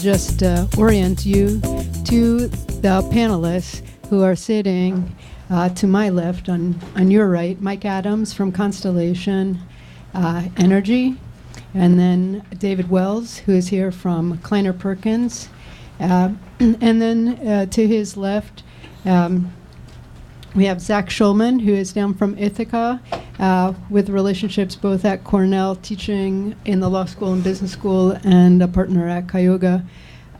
just orient you to the panelists who are sitting to my left, on your right, Mike Adams from Constellation Energy, and then David Wells, who is here from Kleiner Perkins, and then to his left, we have Zach Shulman, who is down from Ithaca, with relationships both at Cornell, teaching in the law school and business school, and a partner at Cayuga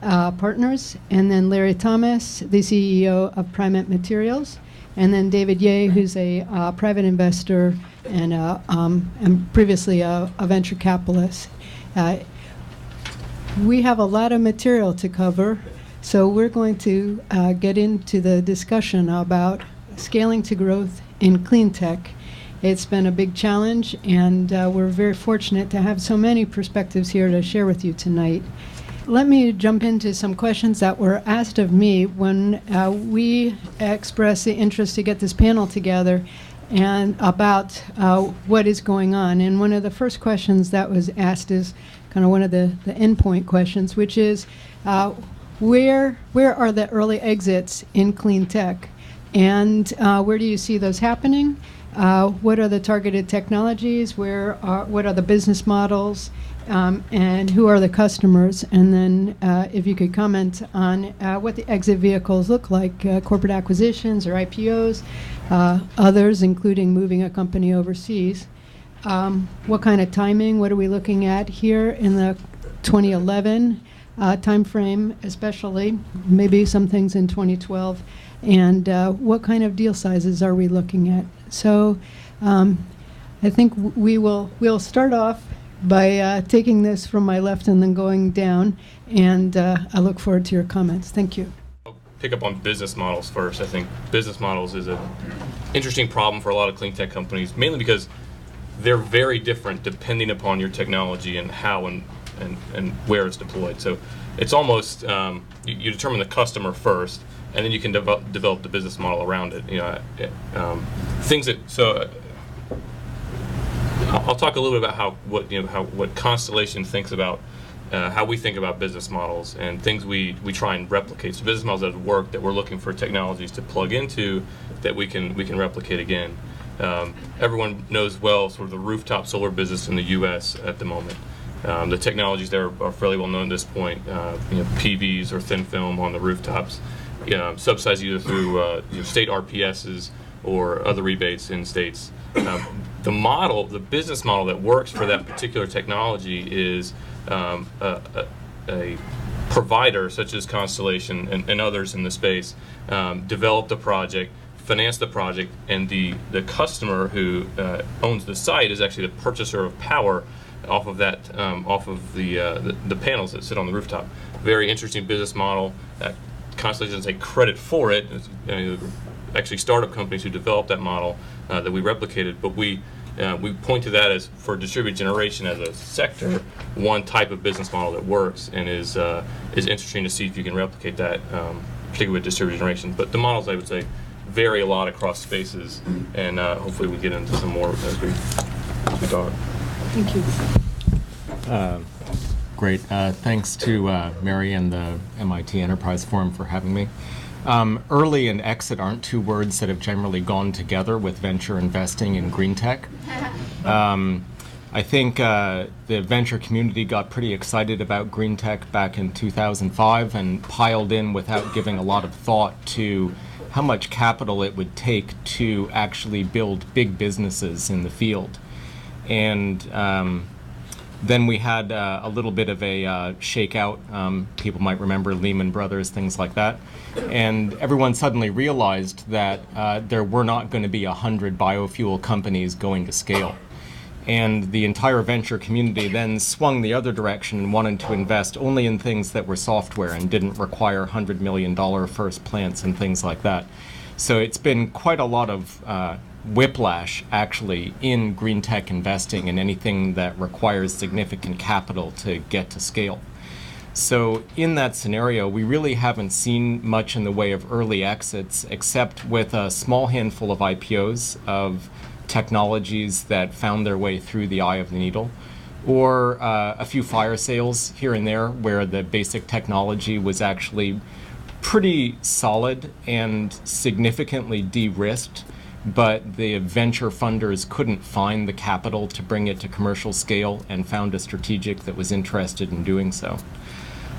Partners. And then Larry Thomas, the CEO of Primet Materials. And then David Ye, who's a private investor and previously a venture capitalist. We have a lot of material to cover, so we're going to get into the discussion about scaling to growth in Cleantech. It's been a big challenge, and we're very fortunate to have so many perspectives here to share with you tonight. Let me jump into some questions that were asked of me when we expressed the interest to get this panel together and about what is going on. And one of the first questions that was asked is kind of one of the endpoint questions, which is where are the early exits in Cleantech? And where do you see those happening? What are the targeted technologies? What are the business models? And who are the customers? And then if you could comment on what the exit vehicles look like, corporate acquisitions or IPOs, others, including moving a company overseas. What kind of timing? What are we looking at here in the 2011 timeframe, especially? Maybe some things in 2012. And what kind of deal sizes are we looking at? So I think we'll start off by taking this from my left and then going down, and I look forward to your comments. Thank you. I'll pick up on business models first. I think business models is an interesting problem for a lot of clean tech companies, mainly because they're very different depending upon your technology and how and where it's deployed. So it's almost, you determine the customer first, and then you can develop the business model around it. I'll talk a little bit about what Constellation thinks about, how we think about business models and things we try and replicate. So business models that work, that we're looking for technologies to plug into that we can replicate again. Everyone knows well sort of the rooftop solar business in the U.S. at the moment. The technologies there are fairly well known at this point. PVs or thin film on the rooftops, subsidized either through state RPSs or other rebates in states. The business model that works for that particular technology is a provider such as Constellation and others in the space develop the project, finance the project, and the customer who owns the site is actually the purchaser of power off of that, off of the panels that sit on the rooftop. Very interesting business model. Constellation doesn't take credit for it. Actually, startup companies who developed that model that we replicated, but we point to that as, for distributed generation as a sector, one type of business model that works and is interesting to see if you can replicate that, particularly with distributed generation. But the models, I would say, vary a lot across spaces, and hopefully we get into some more as we talk. Thank you. Great. Thanks to Mary and the MIT Enterprise Forum for having me. Early and exit aren't two words that have generally gone together with venture investing in green tech. I think the venture community got pretty excited about green tech back in 2005 and piled in without giving a lot of thought to how much capital it would take to actually build big businesses in the field. And then we had a little bit of a shakeout. People might remember Lehman Brothers, things like that. And everyone suddenly realized that there were not going to be 100 biofuel companies going to scale. And the entire venture community then swung the other direction and wanted to invest only in things that were software and didn't require $100 million first plants and things like that. So it's been quite a lot of whiplash, actually, in green tech investing and anything that requires significant capital to get to scale. So in that scenario, we really haven't seen much in the way of early exits, except with a small handful of IPOs of technologies that found their way through the eye of the needle. or a few fire sales here and there where the basic technology was actually pretty solid and significantly de-risked, but the venture funders couldn't find the capital to bring it to commercial scale and found a strategic that was interested in doing so.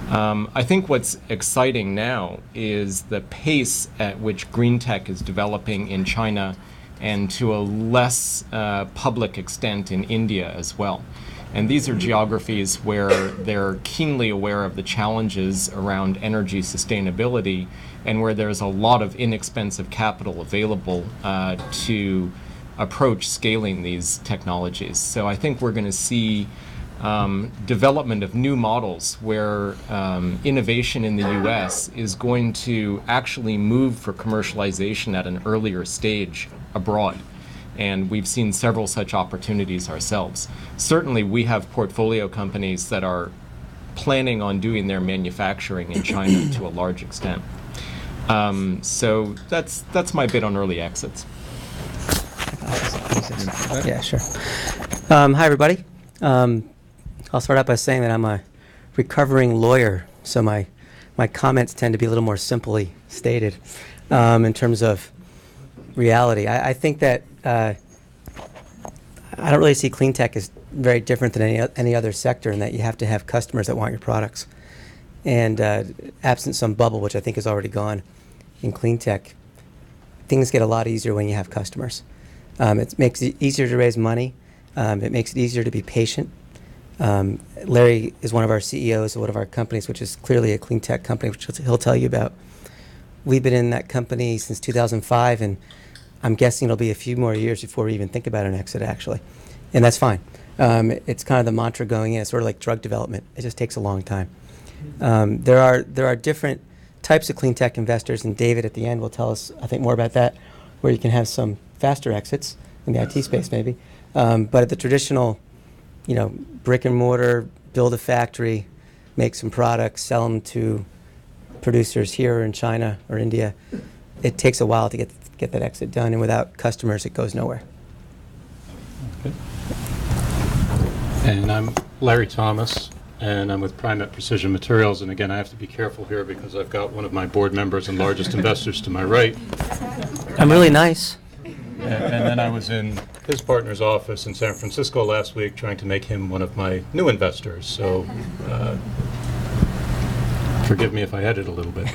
I think what's exciting now is the pace at which green tech is developing in China and to a less public extent in India as well. And these are geographies where they're keenly aware of the challenges around energy sustainability and where there's a lot of inexpensive capital available to approach scaling these technologies. So I think we're going to see development of new models where innovation in the US is going to actually move for commercialization at an earlier stage abroad. And we've seen several such opportunities ourselves. Certainly we have portfolio companies that are planning on doing their manufacturing in China to a large extent. So that's my bit on early exits. Yeah, sure. Hi, everybody. I'll start out by saying that I'm a recovering lawyer, so my comments tend to be a little more simply stated in terms of reality. I think that I don't really see clean tech as very different than any other sector in that you have to have customers that want your products. And absent some bubble, which I think is already gone in clean tech, things get a lot easier when you have customers. It makes it easier to raise money. It makes it easier to be patient. Larry is one of our CEOs of one of our companies, which is clearly a clean tech company, which he'll tell you about. We've been in that company since 2005, and I'm guessing it'll be a few more years before we even think about an exit, actually. And that's fine. It's kind of the mantra going in. It's sort of like drug development. It just takes a long time. There are different types of clean tech investors, and David at the end will tell us, I think, more about that, where you can have some faster exits in the IT space, maybe. But at the traditional, brick and mortar, build a factory, make some products, sell them to producers here or in China or India, it takes a while to get that exit done, and without customers, it goes nowhere. Okay. And I'm Larry Thomas, and I'm with Primet Materials. And again, I have to be careful here because I've got one of my board members and largest investors to my right. I'm really nice. And then I was in his partner's office in San Francisco last week trying to make him one of my new investors. So forgive me if I edit a little bit.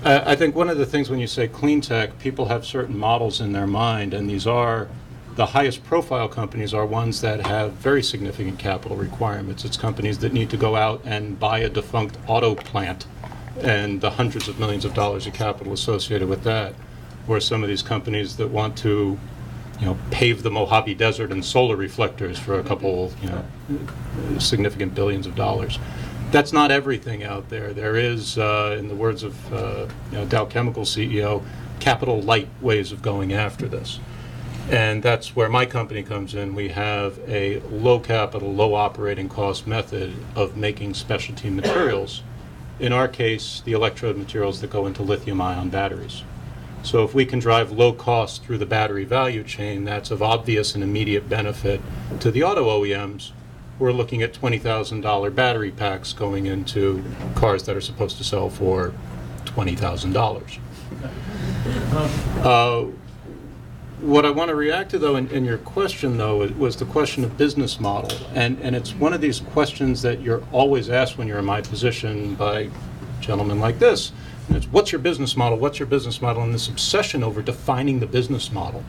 I think one of the things when you say clean tech, people have certain models in their mind, and these are the highest profile companies are ones that have very significant capital requirements. It's companies that need to go out and buy a defunct auto plant and the hundreds of millions of dollars of capital associated with that. Or some of these companies that want to, pave the Mojave Desert and solar reflectors for a couple, significant billions of dollars. That's not everything out there. There is, in the words of Dow Chemical CEO, capital light ways of going after this. And that's where my company comes in. We have a low capital, low operating cost method of making specialty materials. In our case, the electrode materials that go into lithium-ion batteries. So if we can drive low cost through the battery value chain, that's of obvious and immediate benefit to the auto OEMs. We're looking at $20,000 battery packs going into cars that are supposed to sell for $20,000. What I want to react to, though, in your question, though, was the question of business model. And it's one of these questions that you're always asked when you're in my position by gentlemen like this. And it's, what's your business model? What's your business model? And this obsession over defining the business model.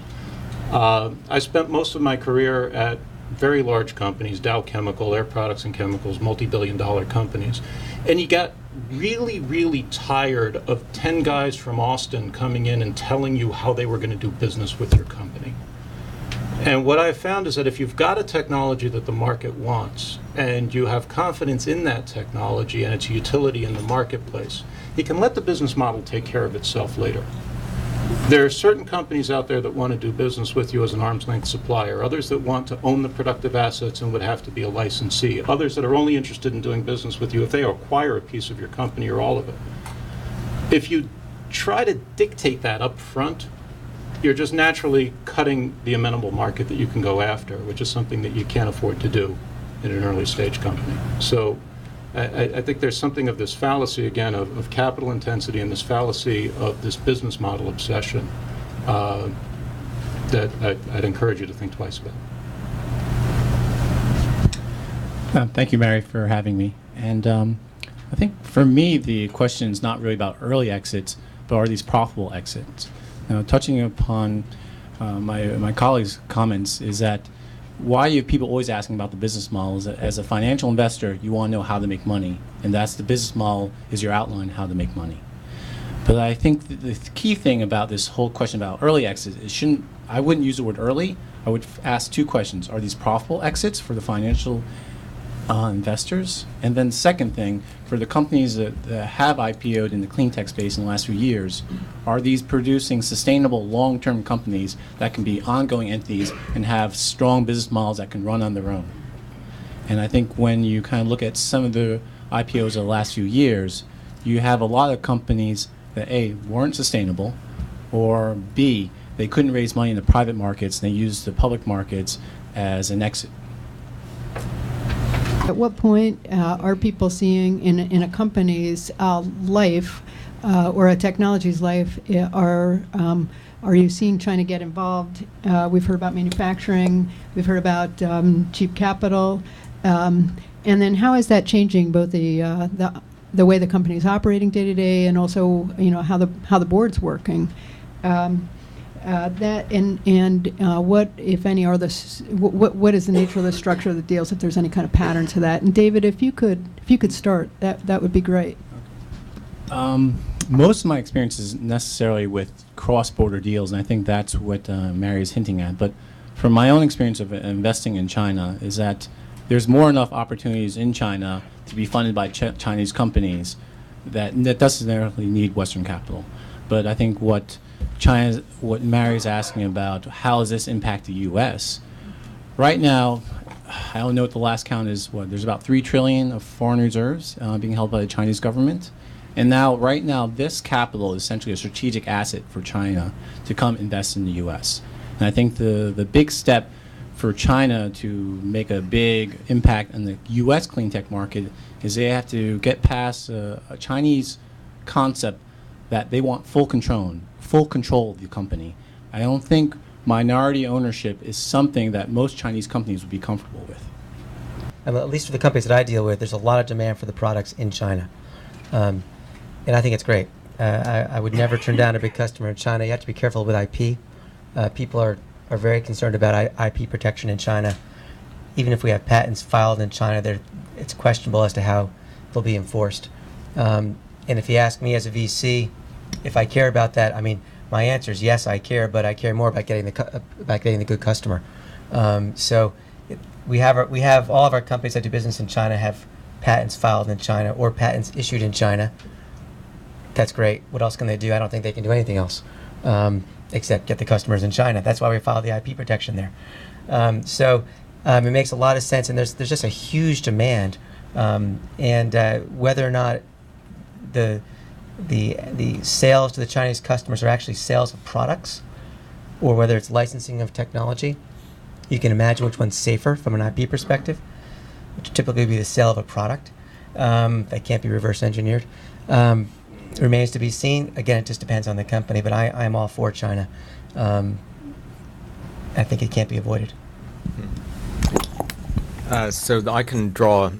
I spent most of my career at very large companies, Dow Chemical, Air Products and Chemicals, multi-billion-dollar companies. And you got really, really tired of 10 guys from Austin coming in and telling you how they were going to do business with your company. And what I've found is that if you've got a technology that the market wants, and you have confidence in that technology and its utility in the marketplace, you can let the business model take care of itself later. There are certain companies out there that want to do business with you as an arm's length supplier, others that want to own the productive assets and would have to be a licensee, others that are only interested in doing business with you if they acquire a piece of your company or all of it. If you try to dictate that up front, you're just naturally cutting the amenable market that you can go after, which is something that you can't afford to do in an early stage company. So I think there's something of this fallacy, again, of capital intensity and this fallacy of this business model obsession that I'd encourage you to think twice about. Thank you, Mary, for having me. And I think for me, the question is not really about early exits, but are these profitable exits? Now, touching upon my colleagues' comments, is that why are people always asking about the business models? As a financial investor, you want to know how to make money, and that's the business model is your outline how to make money. But I think the key thing about this whole question about early exits is I wouldn't use the word early. I would ask two questions. Are these profitable exits for the financial investors? And then second thing, for the companies that have IPO'd in the cleantech space in the last few years, are these producing sustainable long-term companies that can be ongoing entities and have strong business models that can run on their own? And I think when you kind of look at some of the IPOs of the last few years, you have a lot of companies that A, weren't sustainable, or B, they couldn't raise money in the private markets and they used the public markets as an exit. At what point are people seeing in a company's life or a technology's life, are you seeing China get involved? We've heard about manufacturing, we've heard about cheap capital, and then how is that changing both the way the company is operating day to day, and also how the board's working? That and what, if any, are what is the nature of the structure of the deals? If there's any kind of pattern to that, and David, if you could start, that would be great. Most of my experience is necessarily with cross-border deals, and I think that's what Mary is hinting at. But from my own experience of investing in China, is that there's more enough opportunities in China to be funded by Chinese companies that doesn't necessarily need Western capital. But I think what Mary's asking about, how does this impact the U.S.? Right now, I don't know what the last count is. There's about $3 trillion of foreign reserves being held by the Chinese government. And right now, this capital is essentially a strategic asset for China to come invest in the U.S. And I think the big step for China to make a big impact on the U.S. clean tech market is they have to get past a Chinese concept that they want full control of the company. I don't think minority ownership is something that most Chinese companies would be comfortable with. At least for the companies that I deal with, there's a lot of demand for the products in China. And I think it's great. I would never turn down a big customer in China. You have to be careful with IP. People are very concerned about IP protection in China. Even if we have patents filed in China, it's questionable as to how they'll be enforced. And if you ask me as a VC if I care about that, I mean, my answer is yes, I care, but I care more about getting the good customer. So we have all of our companies that do business in China have patents filed in China or patents issued in China. That's great. What else can they do? I don't think they can do anything else except get the customers in China. That's why we filed the IP protection there. So it makes a lot of sense, and there's just a huge demand. And whether or not the sales to the Chinese customers are actually sales of products, or whether it's licensing of technology, you can imagine which one's safer from an IP perspective, which typically would be the sale of a product that can't be reverse engineered. Remains to be seen. Again, it just depends on the company, but I'm all for China. I think it can't be avoided. So I can draw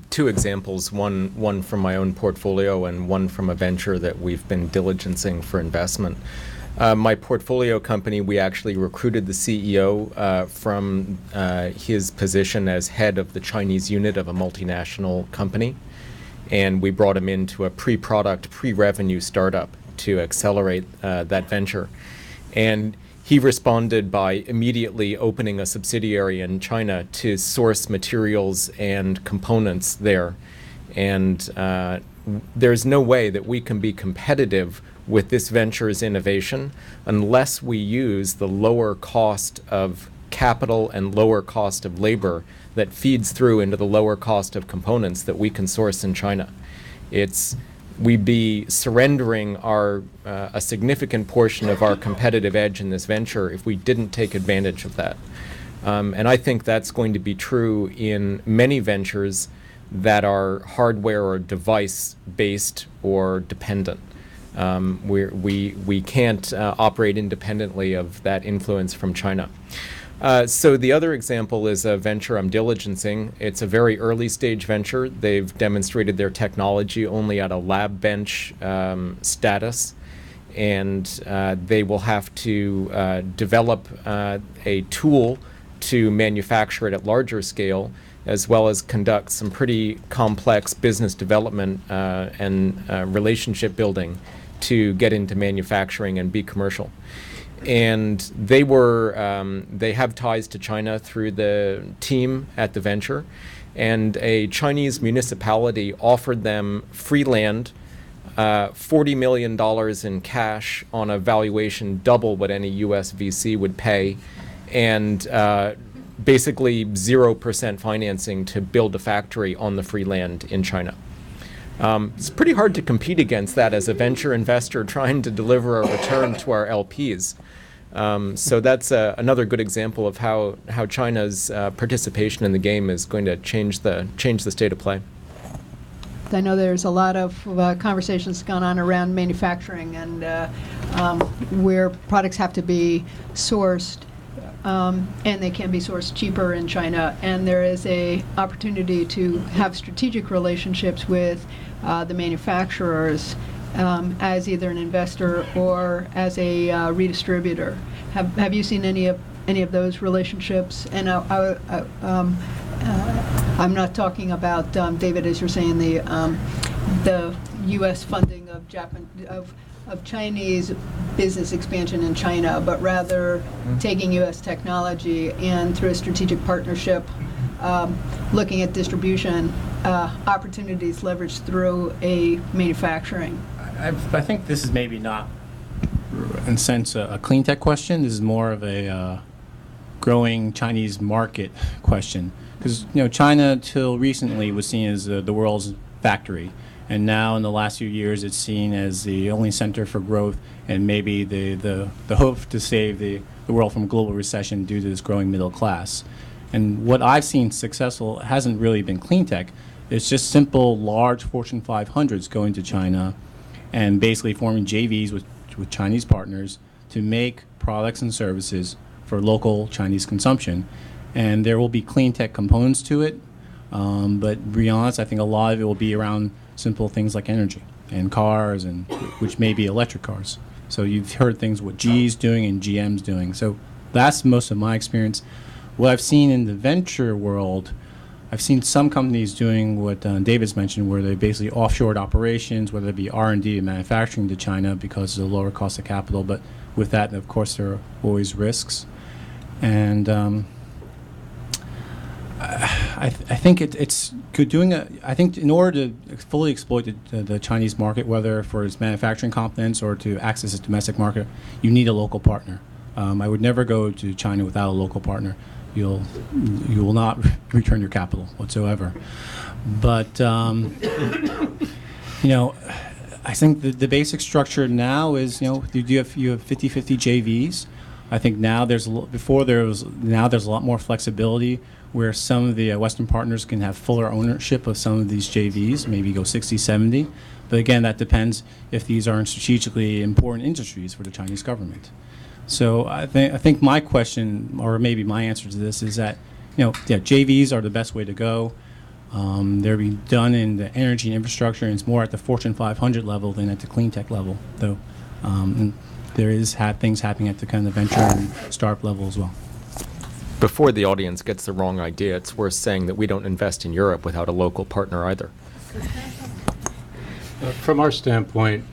two examples, one from my own portfolio and one from a venture that we've been diligencing for investment. My portfolio company, we actually recruited the CEO from his position as head of the Chinese unit of a multinational company. And we brought him into a pre-product, pre-revenue startup to accelerate that venture. And he responded by immediately opening a subsidiary in China to source materials and components there. And there's no way that we can be competitive with this venture's innovation unless we use the lower cost of capital and lower cost of labor that feeds through into the lower cost of components that we can source in China. It's we'd be surrendering a significant portion of our competitive edge in this venture if we didn't take advantage of that. And I think that's going to be true in many ventures that are hardware or device-based or dependent. We can't operate independently of that influence from China. So the other example is a venture I'm diligencing. It's a very early stage venture. They've demonstrated their technology only at a lab bench status, and they will have to develop a tool to manufacture it at larger scale, as well as conduct some pretty complex business development and relationship building to get into manufacturing and be commercial. And they have ties to China through the team at the venture, and a Chinese municipality offered them free land, $40 million in cash on a valuation double what any US VC would pay, and basically 0% financing to build a factory on the free land in China. It's pretty hard to compete against that as a venture investor trying to deliver a return to our LPs. So that's another good example of how China's participation in the game is going to change the state of play. I know there's a lot of conversations going on around manufacturing and where products have to be sourced, and they can be sourced cheaper in China. And there is a opportunity to have strategic relationships with the manufacturers as either an investor or as a redistributor. Have you seen any of those relationships? And I'm not talking about David, as you're saying, the U.S. funding of Chinese business expansion in China, but rather taking U.S. technology and through a strategic partnership, looking at distribution opportunities leveraged through a manufacturing. I think this is maybe not, in a sense, a clean tech question. This is more of a growing Chinese market question. Because China till recently was seen as the world's factory, and now in the last few years it's seen as the only center for growth and maybe the hope to save the world from global recession due to this growing middle class. And what I've seen successful hasn't really been clean tech. It's just simple large Fortune 500s going to China and basically forming JVs with Chinese partners to make products and services for local Chinese consumption. And there will be clean tech components to it, but to be honest, I think a lot of it will be around simple things like energy and cars, and which may be electric cars. So you've heard things what GE's doing and GM's doing. So that's most of my experience. What I've seen in the venture world, I've seen some companies doing what David's mentioned, where they basically offshored operations, whether it be R&D and manufacturing to China because of the lower cost of capital. But with that, of course, there are always risks. And I think it's good doing I think in order to fully exploit the Chinese market, whether for its manufacturing competence or to access its domestic market, you need a local partner. I would never go to China without a local partner. You will not return your capital whatsoever. But I think the basic structure now is you have 50-50 JVs. I think now there's a lot more flexibility where some of the Western partners can have fuller ownership of some of these JVs, maybe go 60-70. But again, that depends if these are in strategically important industries for the Chinese government. So I think my question, or maybe my answer to this, is that JVs are the best way to go. They're being done in the energy and infrastructure, and it's more at the Fortune 500 level than at the clean tech level, though. And there is things happening at the kind of venture and startup level as well. Before the audience gets the wrong idea, it's worth saying that we don't invest in Europe without a local partner either. From our standpoint,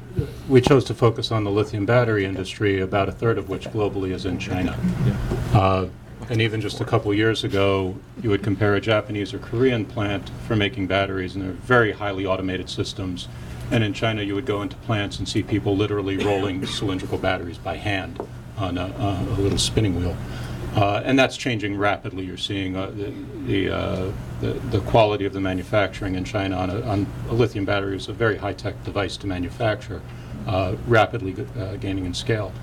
we chose to focus on the lithium battery industry, about a third of which globally is in China. And even just a couple years ago, you would compare a Japanese or Korean plant for making batteries, and they're very highly automated systems. And in China, you would go into plants and see people literally rolling cylindrical batteries by hand on a little spinning wheel. And that's changing rapidly. You're seeing the quality of the manufacturing in China on a lithium battery is a very high-tech device to manufacture, rapidly gaining in scale.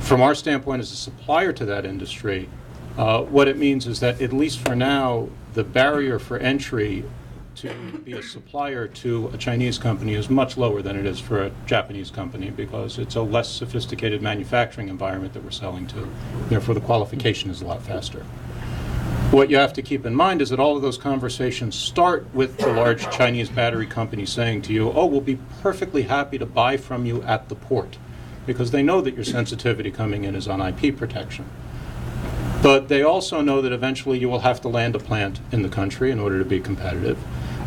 From our standpoint as a supplier to that industry, what it means is that, at least for now, the barrier for entry to be a supplier to a Chinese company is much lower than it is for a Japanese company, because it's a less sophisticated manufacturing environment that we're selling to. Therefore, the qualification is a lot faster. What you have to keep in mind is that all of those conversations start with the large Chinese battery company saying to you, oh, we'll be perfectly happy to buy from you at the port, because they know that your sensitivity coming in is on IP protection. But they also know that eventually you will have to land a plant in the country in order to be competitive.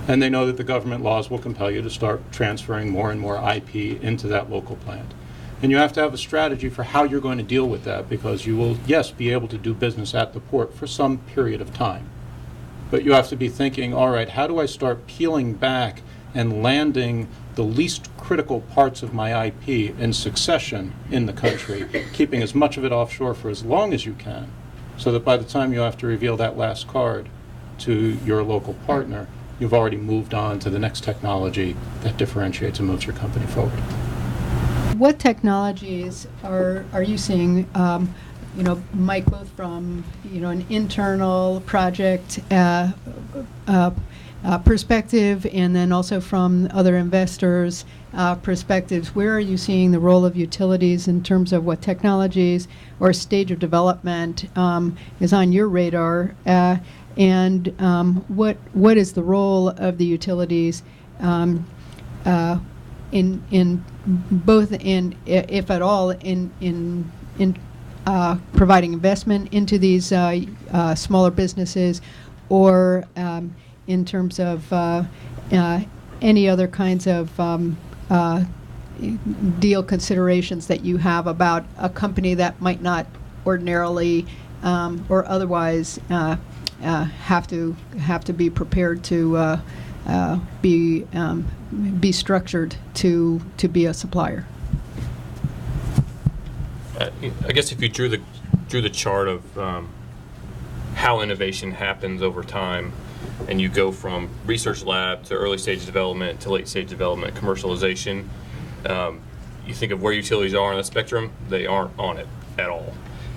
And they know that the government laws will compel you to start transferring more and more IP into that local plant. And you have to have a strategy for how you're going to deal with that, because you will, yes, be able to do business at the port for some period of time. But you have to be thinking, all right, how do I start peeling back and landing the least critical parts of my IP in succession in the country, keeping as much of it offshore for as long as you can, so that by the time you have to reveal that last card to your local partner, you've already moved on to the next technology that differentiates and moves your company forward. What technologies are you seeing, Mike, both from, an internal project perspective, and then also from other investors' perspectives? Where are you seeing the role of utilities in terms of what technologies or stage of development is on your radar? And what is the role of the utilities in both, if at all, in providing investment into these smaller businesses, or in terms of any other kinds of deal considerations that you have about a company that might not ordinarily or otherwise have to be prepared to be structured to be a supplier? I guess if you drew the chart of how innovation happens over time, and you go from research lab to early stage development to late stage development, commercialization, you think of where utilities are on the spectrum. They aren't on it at all.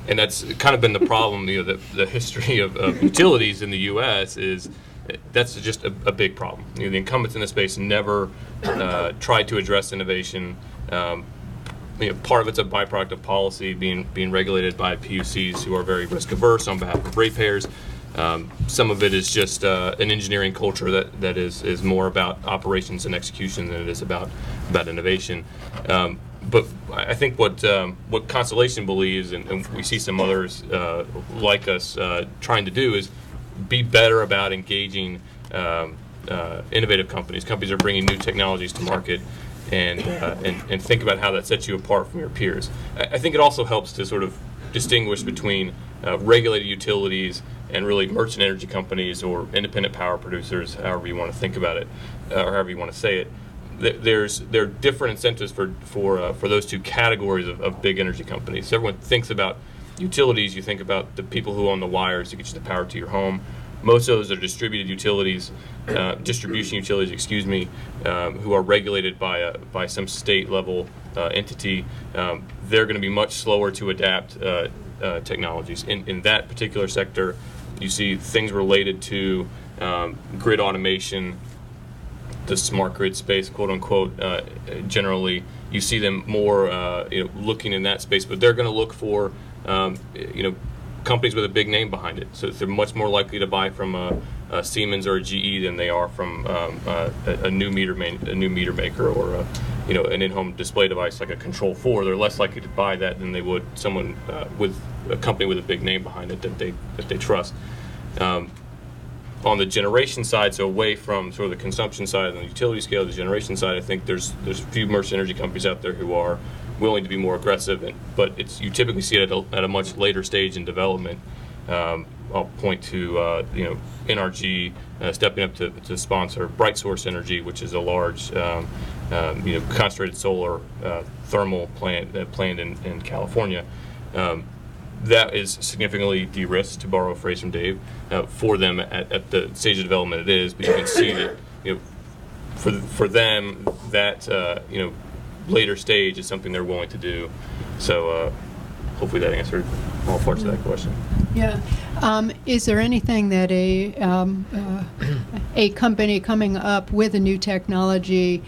And that's kind of been the problem. The history of utilities in the U.S. is that's just a big problem. The incumbents in the space never tried to address innovation. Part of it's a byproduct of policy being regulated by PUCs who are very risk averse on behalf of ratepayers. Some of it is just an engineering culture that is more about operations and execution than it is about innovation. But I think what Constellation believes, and we see some others like us trying to do, is be better about engaging innovative companies. Companies are bringing new technologies to market, and think about how that sets you apart from your peers. I think it also helps to sort of distinguish between regulated utilities and really merchant energy companies or independent power producers, however you want to think about it, or however you want to say it. There are different incentives for those two categories of big energy companies. So everyone thinks about utilities. You think about the people who own the wires to get you the power to your home. Most of those are distributed utilities, distribution utilities, who are regulated by some state level entity. They're going to be much slower to adapt technologies. In that particular sector, you see things related to grid automation, the smart grid space, quote unquote. Generally, you see them more looking in that space, but they're going to look for companies with a big name behind it. So they're much more likely to buy from a Siemens or a GE than they are from a new meter maker or an in-home display device like a Control 4. They're less likely to buy that than they would someone with a company with a big name behind it that they trust. On the generation side, so away from sort of the consumption side and the utility scale, the generation side, I think there's a few merchant energy companies out there who are willing to be more aggressive, but you typically see it at a much later stage in development. I'll point to NRG stepping up to sponsor Bright Source Energy, which is a large concentrated solar thermal plant planned in California. that is significantly de-risked, to borrow a phrase from Dave, for them at the stage of development it is. But you can see that, for them, that later stage is something they're willing to do. So hopefully that answered all parts of that question. Yeah. Is there anything that a company coming up with a new technology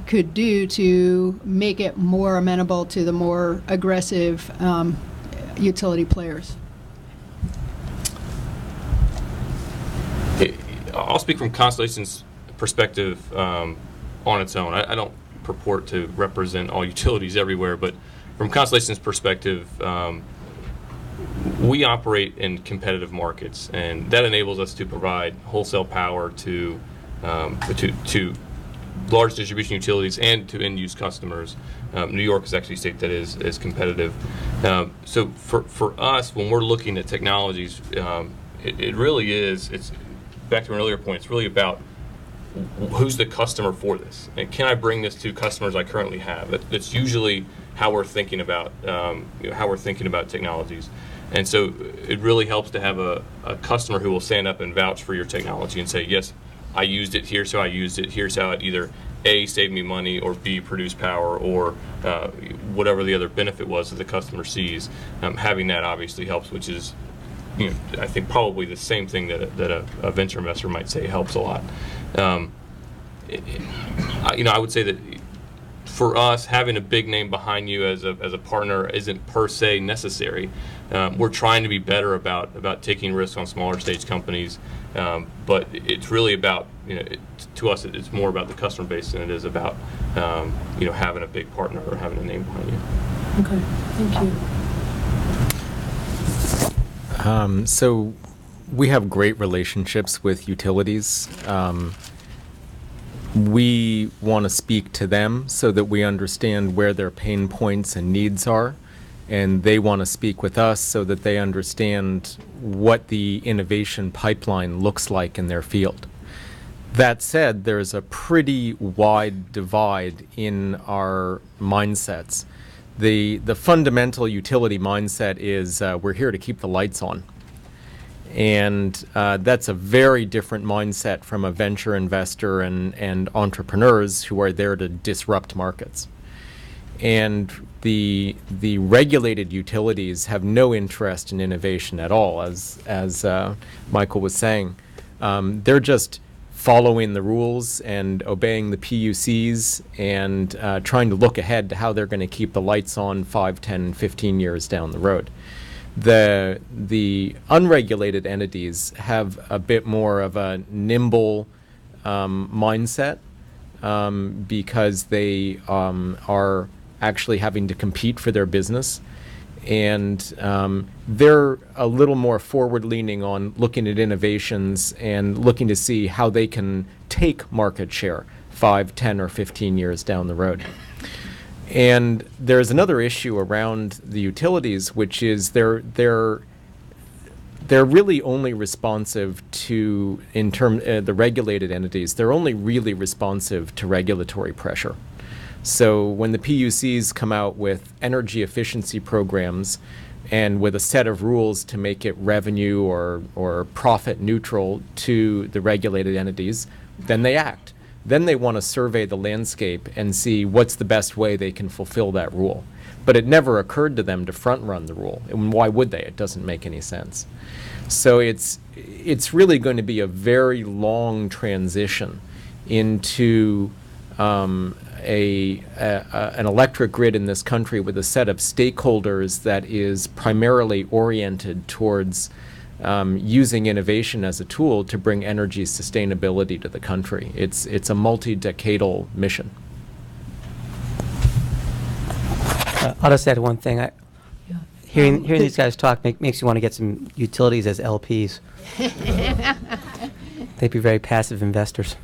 could do to make it more amenable to the more aggressive utility players? I'll speak from Constellation's perspective on its own. I don't purport to represent all utilities everywhere, but from Constellation's perspective, we operate in competitive markets, and that enables us to provide wholesale power to large distribution utilities and to end-use customers. New York is actually a state that is competitive. So for us, when we're looking at technologies, it really is, it's back to an earlier point, it's really about who's the customer for this, and can I bring this to customers I currently have? That's usually how we're thinking about technologies. And so it really helps to have a customer who will stand up and vouch for your technology and say, yes, I used it, here's how I used it, here's how it either A, saved me money, or B, produced power, or whatever the other benefit was that the customer sees. Having that obviously helps, which is, I think probably the same thing that a venture investor might say helps a lot. I would say that for us, having a big name behind you as a partner isn't per se necessary. We're trying to be better about taking risks on smaller stage companies, but it's really about, to us, it's more about the customer base than it is about having a big partner or having a name behind you. Okay, thank you. So we have great relationships with utilities. We want to speak to them so that we understand where their pain points and needs are, and they want to speak with us so that they understand what the innovation pipeline looks like in their field. That said, there's a pretty wide divide in our mindsets. The fundamental utility mindset is we're here to keep the lights on. And that's a very different mindset from a venture investor and entrepreneurs who are there to disrupt markets. And the regulated utilities have no interest in innovation at all, as Michael was saying. They're just following the rules and obeying the PUCs and trying to look ahead to how they're going to keep the lights on 5, 10, 15 years down the road. The unregulated entities have a bit more of a nimble mindset because they are actually having to compete for their business, and they're a little more forward-leaning on looking at innovations and looking to see how they can take market share 5, 10, or 15 years down the road. And there's another issue around the utilities, which is they're really only responsive to, the regulated entities, they're only really responsive to regulatory pressure. So when the PUCs come out with energy efficiency programs and with a set of rules to make it revenue or profit neutral to the regulated entities, then they act. Then they want to survey the landscape and see what's the best way they can fulfill that rule. But it never occurred to them to front run the rule. And why would they? It doesn't make any sense. So it's really going to be a very long transition into an electric grid in this country with a set of stakeholders that is primarily oriented towards using innovation as a tool to bring energy sustainability to the country. It's a multi-decadal mission. I'll just add one thing. Hearing these guys talk makes you want to get some utilities as LPs. They'd be very passive investors.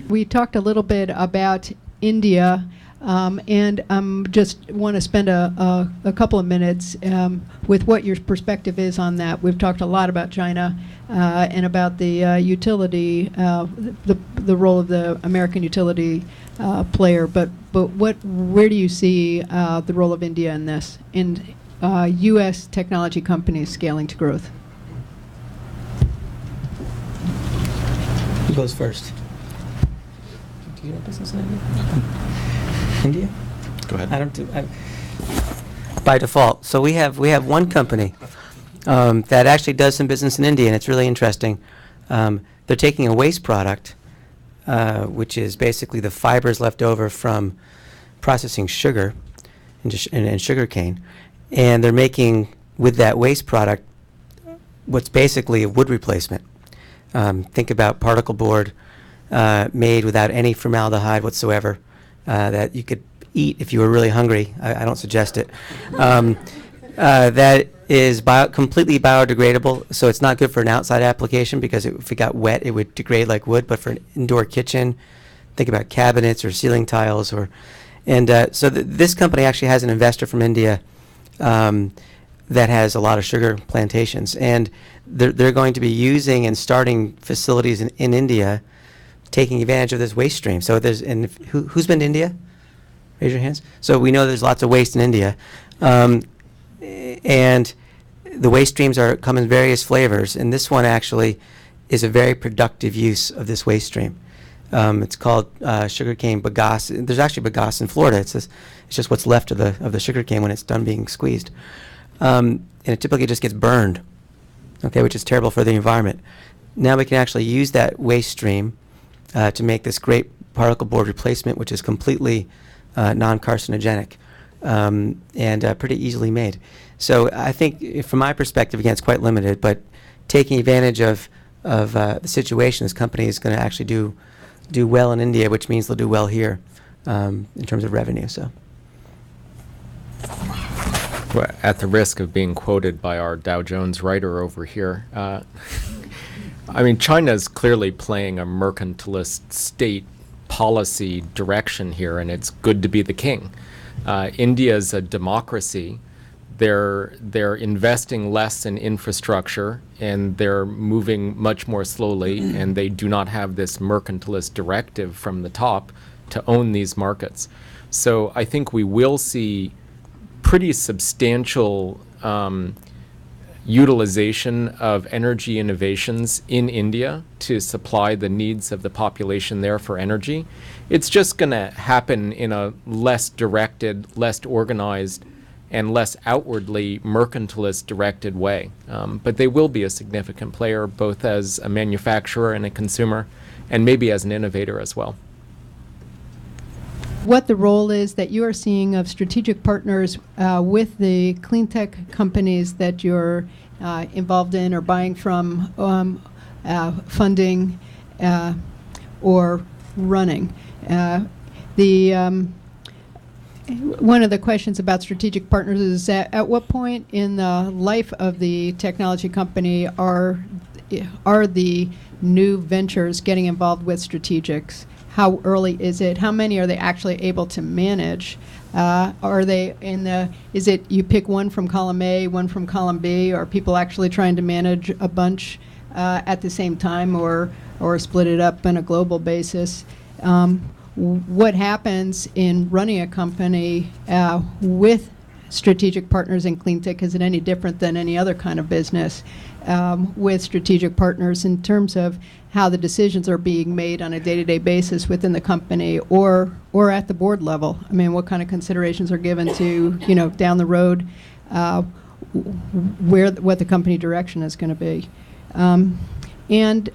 We talked a little bit about India, and just want to spend a couple of minutes with what your perspective is on that. We've talked a lot about China and about the utility, the role of the American utility player, but where do you see the role of India in this? And U.S. technology companies scaling to growth? Who goes first? Do you have business in India? Go ahead. I don't do. By default. So we have one company that actually does some business in India, and it's really interesting. They're taking a waste product, which is basically the fibers left over from processing sugar and sugar cane, and they're making with that waste product what's basically a wood replacement. Think about particle board made without any formaldehyde whatsoever that you could eat if you were really hungry. I don't suggest it. That is completely biodegradable, so it's not good for an outside application because if it got wet, it would degrade like wood. But for an indoor kitchen, think about cabinets or ceiling tiles, so this company actually has an investor from India that has a lot of sugar plantations, and they're going to be using and starting facilities in India, taking advantage of this waste stream. So who's been to India? Raise your hands. So we know there's lots of waste in India. And the waste streams come in various flavors, and this one actually is a very productive use of this waste stream. It's called sugarcane bagasse. There's actually bagasse in Florida. It's just what's left of the sugarcane when it's done being squeezed, and it typically just gets burned, okay, which is terrible for the environment. Now we can actually use that waste stream to make this great particle board replacement, which is completely non-carcinogenic. And pretty easily made. So I think, from my perspective, again, it's quite limited, but taking advantage of the situation, this company is going to actually do well in India, which means they'll do well here in terms of revenue. So, well, at the risk of being quoted by our Dow Jones writer over here, I mean, China is clearly playing a mercantilist state policy direction here, and it's good to be the king. India is a democracy. They're investing less in infrastructure, and they're moving much more slowly, and they do not have this mercantilist directive from the top to own these markets. So I think we will see pretty substantial utilization of energy innovations in India to supply the needs of the population there for energy. It's just going to happen in a less directed, less organized, and less outwardly mercantilist directed way. But they will be a significant player, both as a manufacturer and a consumer, and maybe as an innovator as well. What the role is that you are seeing of strategic partners with the Cleantech companies that you're involved in or buying from, funding or running. One of the questions about strategic partners is at what point in the life of the technology company are the new ventures getting involved with strategics? How early is it? How many are they actually able to manage? Are they is it you pick one from column A, one from column B? Are people actually trying to manage a bunch at the same time or split it up on a global basis? What happens in running a company with strategic partners in Cleantech? Is it any different than any other kind of business with strategic partners in terms of how the decisions are being made on a day-to-day basis within the company or at the board level? I mean, what kind of considerations are given to, down the road what the company direction is going to be? And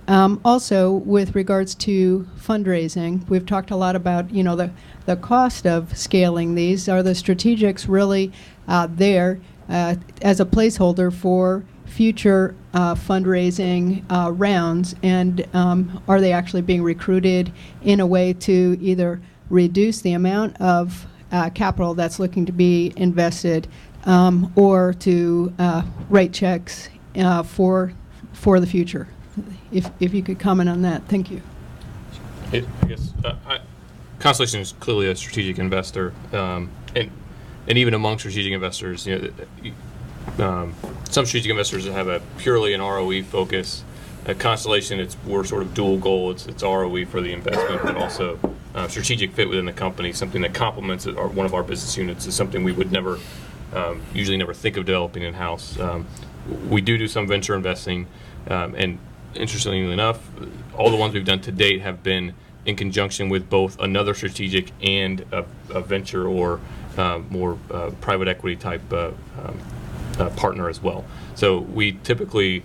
also, with regards to fundraising, we've talked a lot about, the cost of scaling these. Are the strategics really there as a placeholder for future fundraising rounds? And are they actually being recruited in a way to either reduce the amount of capital that's looking to be invested or to write checks for the future? If you could comment on that, thank you. I guess Constellation is clearly a strategic investor, and even among strategic investors, some strategic investors have a purely an ROE focus. At Constellation, we're sort of dual goal. It's ROE for the investment, but also strategic fit within the company, something that complements one of our business units is something we would never usually never think of developing in-house. We do some venture investing, and interestingly enough, all the ones we've done to date have been in conjunction with both another strategic and a venture or more private equity type partner as well. So we typically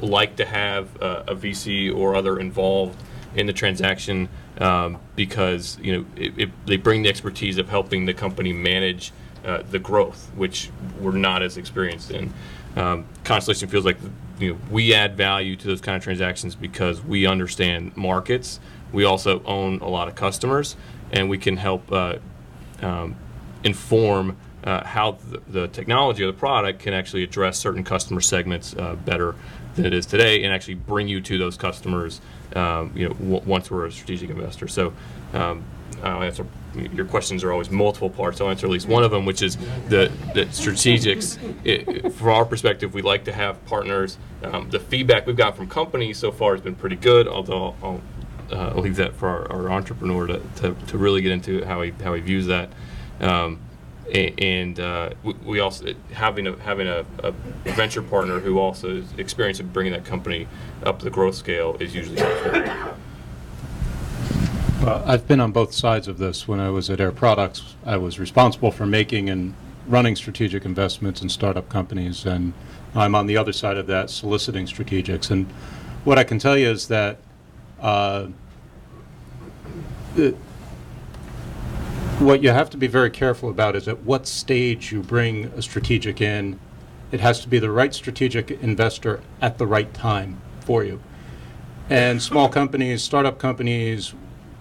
like to have a VC or other involved in the transaction because they bring the expertise of helping the company manage the growth, which we're not as experienced in. Constellation feels like we add value to those kind of transactions because we understand markets. We also own a lot of customers, and we can help inform how the technology or the product can actually address certain customer segments better than it is today, and actually bring you to those customers once we're a strategic investor. So I'll answer. Your questions are always multiple parts. I'll answer at least one of them, which is the strategics. From our perspective, we like to have partners. The feedback we've got from companies so far has been pretty good, although I'll leave that for our entrepreneur to really get into how he views that. We also having a venture partner who also is experienced in bringing that company up the growth scale is usually helpful. I've been on both sides of this. When I was at Air Products, I was responsible for making and running strategic investments in startup companies, and I'm on the other side of that, soliciting strategics. And what I can tell you is that what you have to be very careful about is at what stage you bring a strategic in. It has to be the right strategic investor at the right time for you. And small companies, startup companies,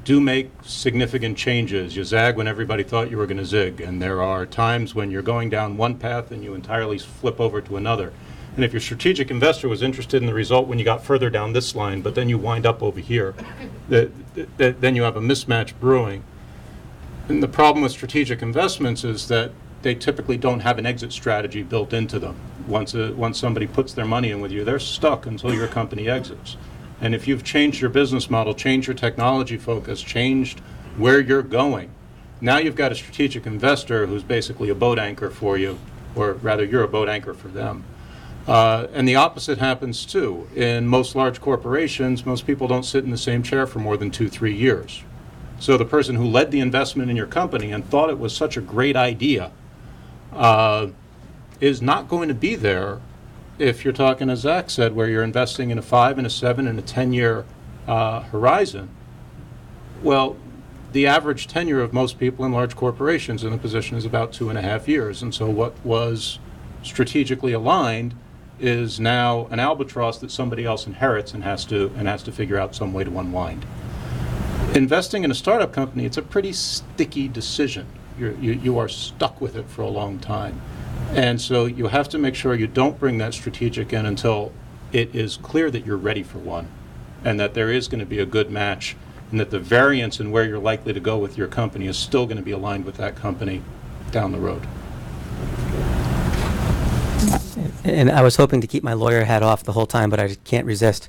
do make significant changes. You zag when everybody thought you were going to zig, and there are times when you're going down one path and you entirely flip over to another. And if your strategic investor was interested in the result when you got further down this line, but then you wind up over here, then you have a mismatch brewing. And the problem with strategic investments is that they typically don't have an exit strategy built into them. Once somebody puts their money in with you, they're stuck until your company exits. And if you've changed your business model, changed your technology focus, changed where you're going, now you've got a strategic investor who's basically a boat anchor for you, or rather you're a boat anchor for them. And the opposite happens too. In most large corporations, most people don't sit in the same chair for more than 2-3 years. So the person who led the investment in your company and thought it was such a great idea is not going to be there if you're talking, as Zach said, where you're investing in a 5 and a 7 and a 10-year horizon. Well, the average tenure of most people in large corporations in a position is about 2.5 years. And so what was strategically aligned is now an albatross that somebody else inherits and has to figure out some way to unwind. Investing in a startup company, it's a pretty sticky decision. You are stuck with it for a long time. And so you have to make sure you don't bring that strategic in until it is clear that you're ready for one, and that there is going to be a good match, and that the variance in where you're likely to go with your company is still going to be aligned with that company down the road. And I was hoping to keep my lawyer hat off the whole time, but I just can't resist.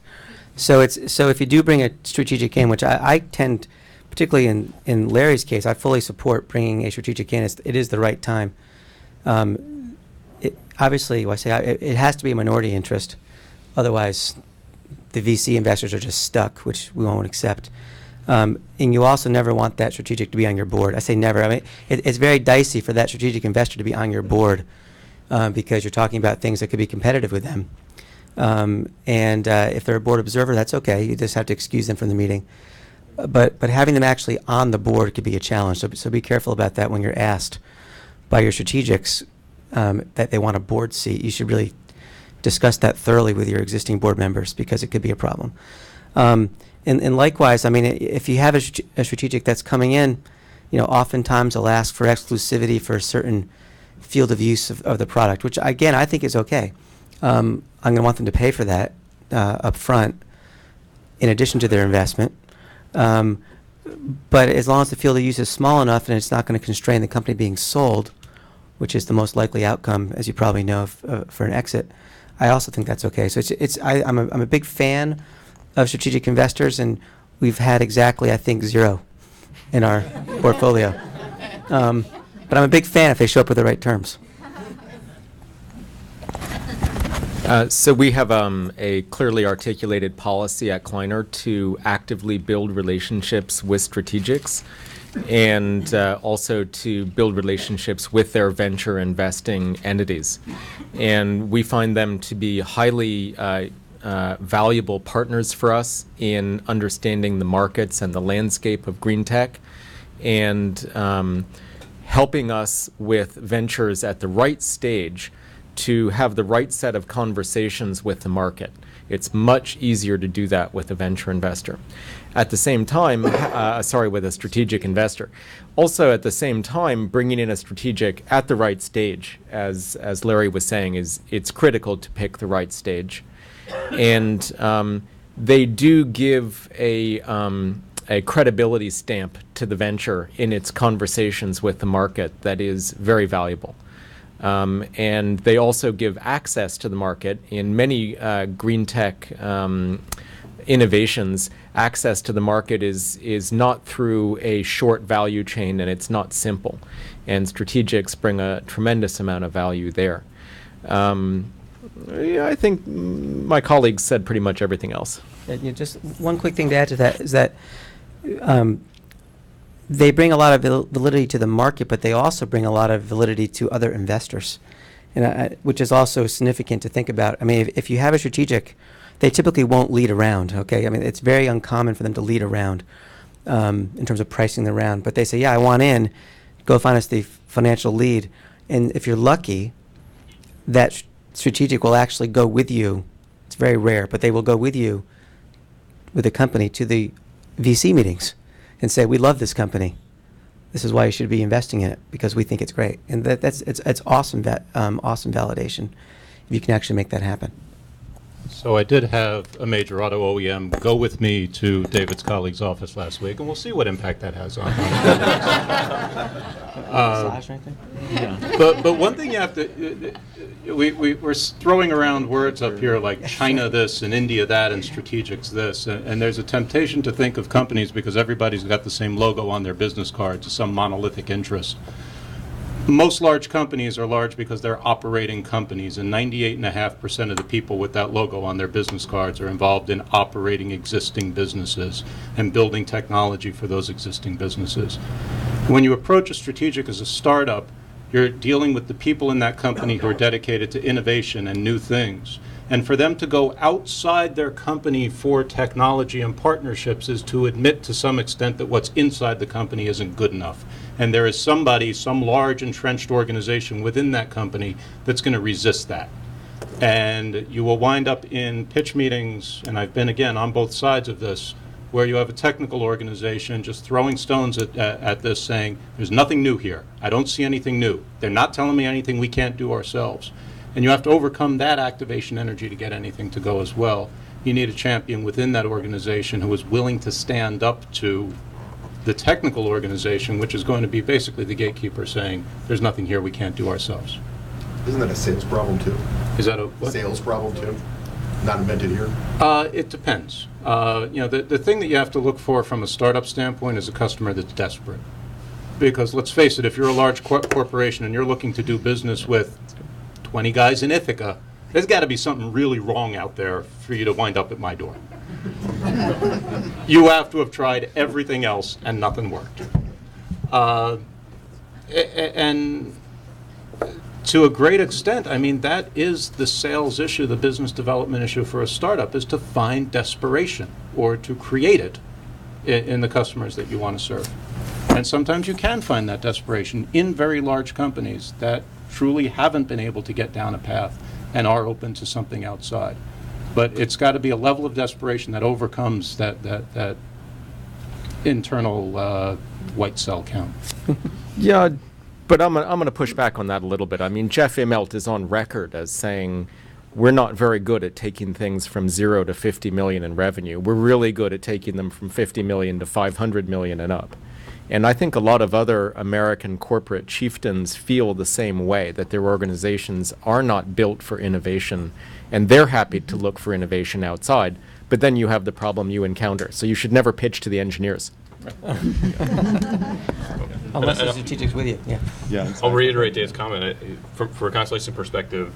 So if you do bring a strategic in, which I tend, particularly in Larry's case, I fully support bringing a strategic in. It is the right time. Obviously, it has to be a minority interest. Otherwise, the VC investors are just stuck, which we won't accept. And you also never want that strategic to be on your board. I say never. I mean, it's very dicey for that strategic investor to be on your board because you're talking about things that could be competitive with them. And if they're a board observer, that's okay. You just have to excuse them from the meeting. But having them actually on the board could be a challenge. So be careful about that when you're asked by your strategics that they want a board seat. You should really discuss that thoroughly with your existing board members because it could be a problem. And likewise, I mean, if you have a strategic that's coming in, oftentimes they'll ask for exclusivity for a certain field of use of the product, which again I think is okay. I'm going to want them to pay for that up front, in addition to their investment. But as long as the field of use is small enough and it's not going to constrain the company being sold, which is the most likely outcome, as you probably know, for an exit, I also think that's okay. So I'm a big fan of strategic investors, and we've had exactly, I think, 0 in our portfolio. But I'm a big fan if they show up with the right terms. So we have a clearly articulated policy at Kleiner to actively build relationships with strategics and also to build relationships with their venture investing entities. And we find them to be highly valuable partners for us in understanding the markets and the landscape of green tech and helping us with ventures at the right stage to have the right set of conversations with the market. It's much easier to do that with a venture investor. At the same time, with a strategic investor. Also, at the same time, bringing in a strategic at the right stage, as Larry was saying, it's critical to pick the right stage. And they do give a credibility stamp to the venture in its conversations with the market that is very valuable. And they also give access to the market. In many green tech innovations, access to the market is not through a short value chain, and it's not simple. And strategics bring a tremendous amount of value there. Yeah, I think my colleagues said pretty much everything else. Just one quick thing to add to that is that they bring a lot of validity to the market, but they also bring a lot of validity to other investors, and which is also significant to think about. I mean, if you have a strategic, they typically won't lead around, okay? I mean, it's very uncommon for them to lead around in terms of pricing the round. But they say, yeah, I want in, go find us the financial lead. And if you're lucky, that strategic will actually go with you. It's very rare, but they will go with you, with the company, to the VC meetings and say, we love this company. This is why you should be investing in it, because we think it's great. And it's awesome, awesome validation if you can actually make that happen. So I did have a major auto OEM go with me to David's colleague's office last week, and we'll see what impact that has on But one thing you have to, we're throwing around words up here like China this and India that and strategics this, and there's a temptation to think of companies because everybody's got the same logo on their business cards, some monolithic interest. Most large companies are large because they're operating companies, and 98.5% of the people with that logo on their business cards are involved in operating existing businesses and building technology for those existing businesses. When you approach a strategic as a startup, you're dealing with the people in that company who are dedicated to innovation and new things. And for them to go outside their company for technology and partnerships is to admit to some extent that what's inside the company isn't good enough. And there is somebody, some large entrenched organization within that company that's going to resist that. And you will wind up in pitch meetings, and I've been, again, on both sides of this, where you have a technical organization just throwing stones at this, saying, there's nothing new here. I don't see anything new. They're not telling me anything we can't do ourselves. And you have to overcome that activation energy to get anything to go as well. You need a champion within that organization who is willing to stand up to the technical organization, which is going to be basically the gatekeeper saying, there's nothing here we can't do ourselves. Isn't that a sales problem too? Is that a what? Sales problem too? Not invented here? It depends. The thing that you have to look for from a startup standpoint is a customer that's desperate. Because let's face it, if you're a large corporation and you're looking to do business with 20 guys in Ithaca, there's got to be something really wrong out there for you to wind up at my door. You have to have tried everything else and nothing worked. And to a great extent, I mean, that is the sales issue, the business development issue for a startup, is to find desperation or to create it in the customers that you want to serve. And sometimes you can find that desperation in very large companies that truly haven't been able to get down a path and are open to something outside. But it's got to be a level of desperation that overcomes that internal white cell count. Yeah, but I'm going to push back on that a little bit. I mean, Jeff Immelt is on record as saying we're not very good at taking things from 0 to 50 million in revenue. We're really good at taking them from 50 million to 500 million and up. And I think a lot of other American corporate chieftains feel the same way, that their organizations are not built for innovation, and they're happy to look for innovation outside. But then you have the problem you encounter. So you should never pitch to the engineers. Unless the strategic's with you. Yeah. I'll reiterate Dave's comment. For a Constellation perspective,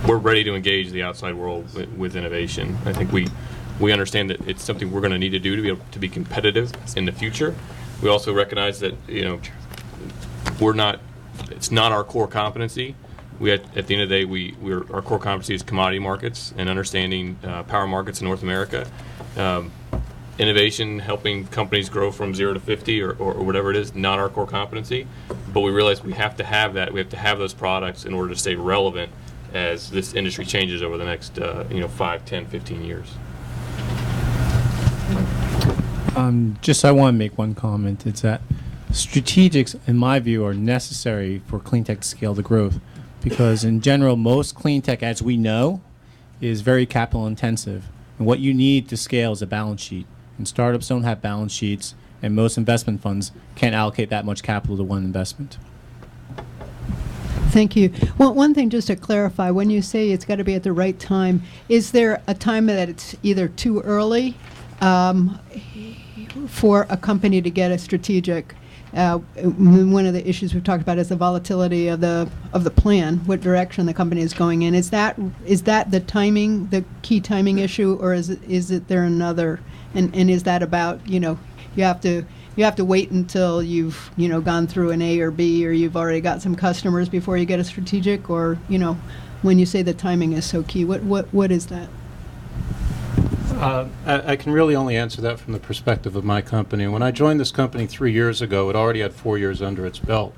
we're ready to engage the outside world with innovation. I think we understand that it's something we're going to need to do to be able to be competitive in the future. We also recognize that it's not our core competency. At the end of the day, our core competency is commodity markets and understanding power markets in North America. Innovation, helping companies grow from 0 to 50 or whatever it is, not our core competency. But we realize we have to have that. We have to have those products in order to stay relevant as this industry changes over the next 5, 10, 15 years. I want to make one comment. It's that strategics, in my view, are necessary for Cleantech to scale the growth, because in general, most Cleantech, as we know, is very capital intensive. And what you need to scale is a balance sheet. And startups don't have balance sheets, and most investment funds can't allocate that much capital to one investment. Thank you. Well, one thing just to clarify, when you say it's got to be at the right time, is there a time that it's either too early for a company to get a strategic? One of the issues we've talked about is the volatility of the plan, what direction the company is going in. Is that the timing, the key timing issue, or is it there another? And is that about you have to wait until you've gone through an A or B, or you've already got some customers before you get a strategic, or when you say the timing is so key, what is that? I can really only answer that from the perspective of my company. When I joined this company 3 years ago, it already had 4 years under its belt,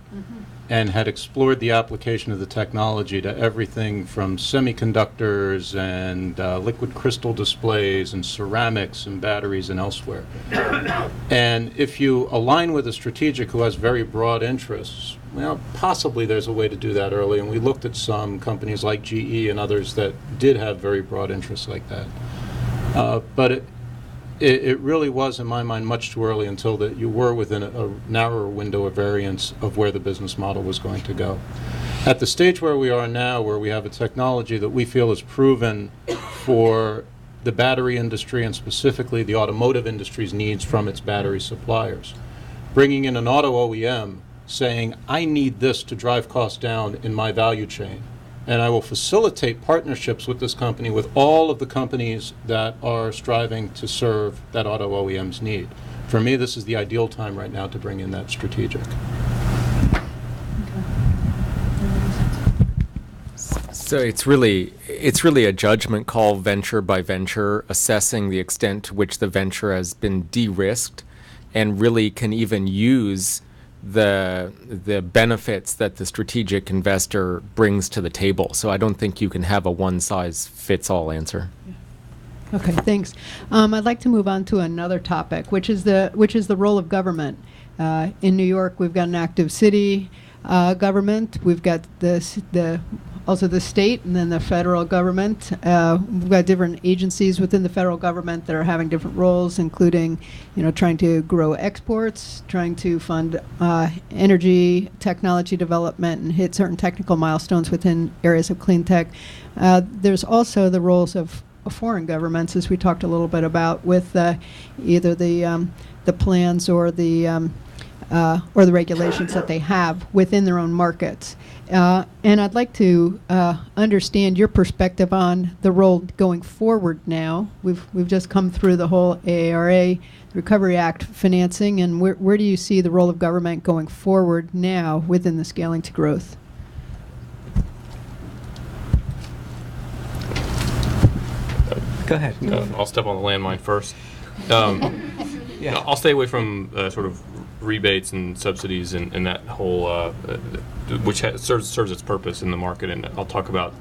and had explored the application of the technology to everything from semiconductors and liquid crystal displays and ceramics and batteries and elsewhere. And if you align with a strategic who has very broad interests, well, possibly there's a way to do that early. And we looked at some companies like GE and others that did have very broad interests like that. But it really was, in my mind, much too early until that you were within a narrower window of variance of where the business model was going to go. At the stage where we are now, where we have a technology that we feel is proven for the battery industry and specifically the automotive industry's needs from its battery suppliers, bringing in an auto OEM saying, I need this to drive costs down in my value chain, and I will facilitate partnerships with this company, with all of the companies that are striving to serve that auto OEM's need. For me, this is the ideal time right now to bring in that strategic. So it's really a judgment call, venture by venture, assessing the extent to which the venture has been de-risked and really can even use the benefits that the strategic investor brings to the table. So I don't think you can have a one-size-fits-all answer. Okay, thanks. I'd like to move on to another topic, which is the role of government. In New York, we've got an active city government. We've got also the state, and then the federal government. We've got different agencies within the federal government that are having different roles, including, trying to grow exports, trying to fund energy technology development, and hit certain technical milestones within areas of clean tech. There's also the roles of foreign governments, as we talked a little bit about, with either the plans or the regulations that they have within their own markets. And I'd like to understand your perspective on the role going forward now. We've just come through the whole AARA Recovery Act financing, and where do you see the role of government going forward now within the scaling to growth? Go ahead. I'll step on the landmine first. I'll stay away from sort of rebates and subsidies and that whole, which serves its purpose in the market. And I'll talk about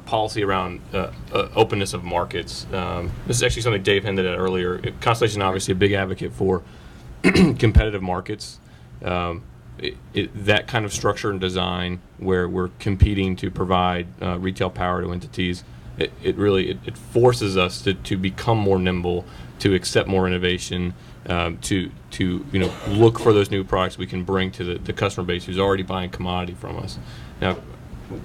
policy around openness of markets. This is actually something Dave hinted at earlier. Constellation, obviously, a big advocate for competitive markets. That kind of structure and design where we're competing to provide retail power to entities, it really forces us to become more nimble, to accept more innovation, to look for those new products we can bring to the customer base who's already buying commodity from us. Now,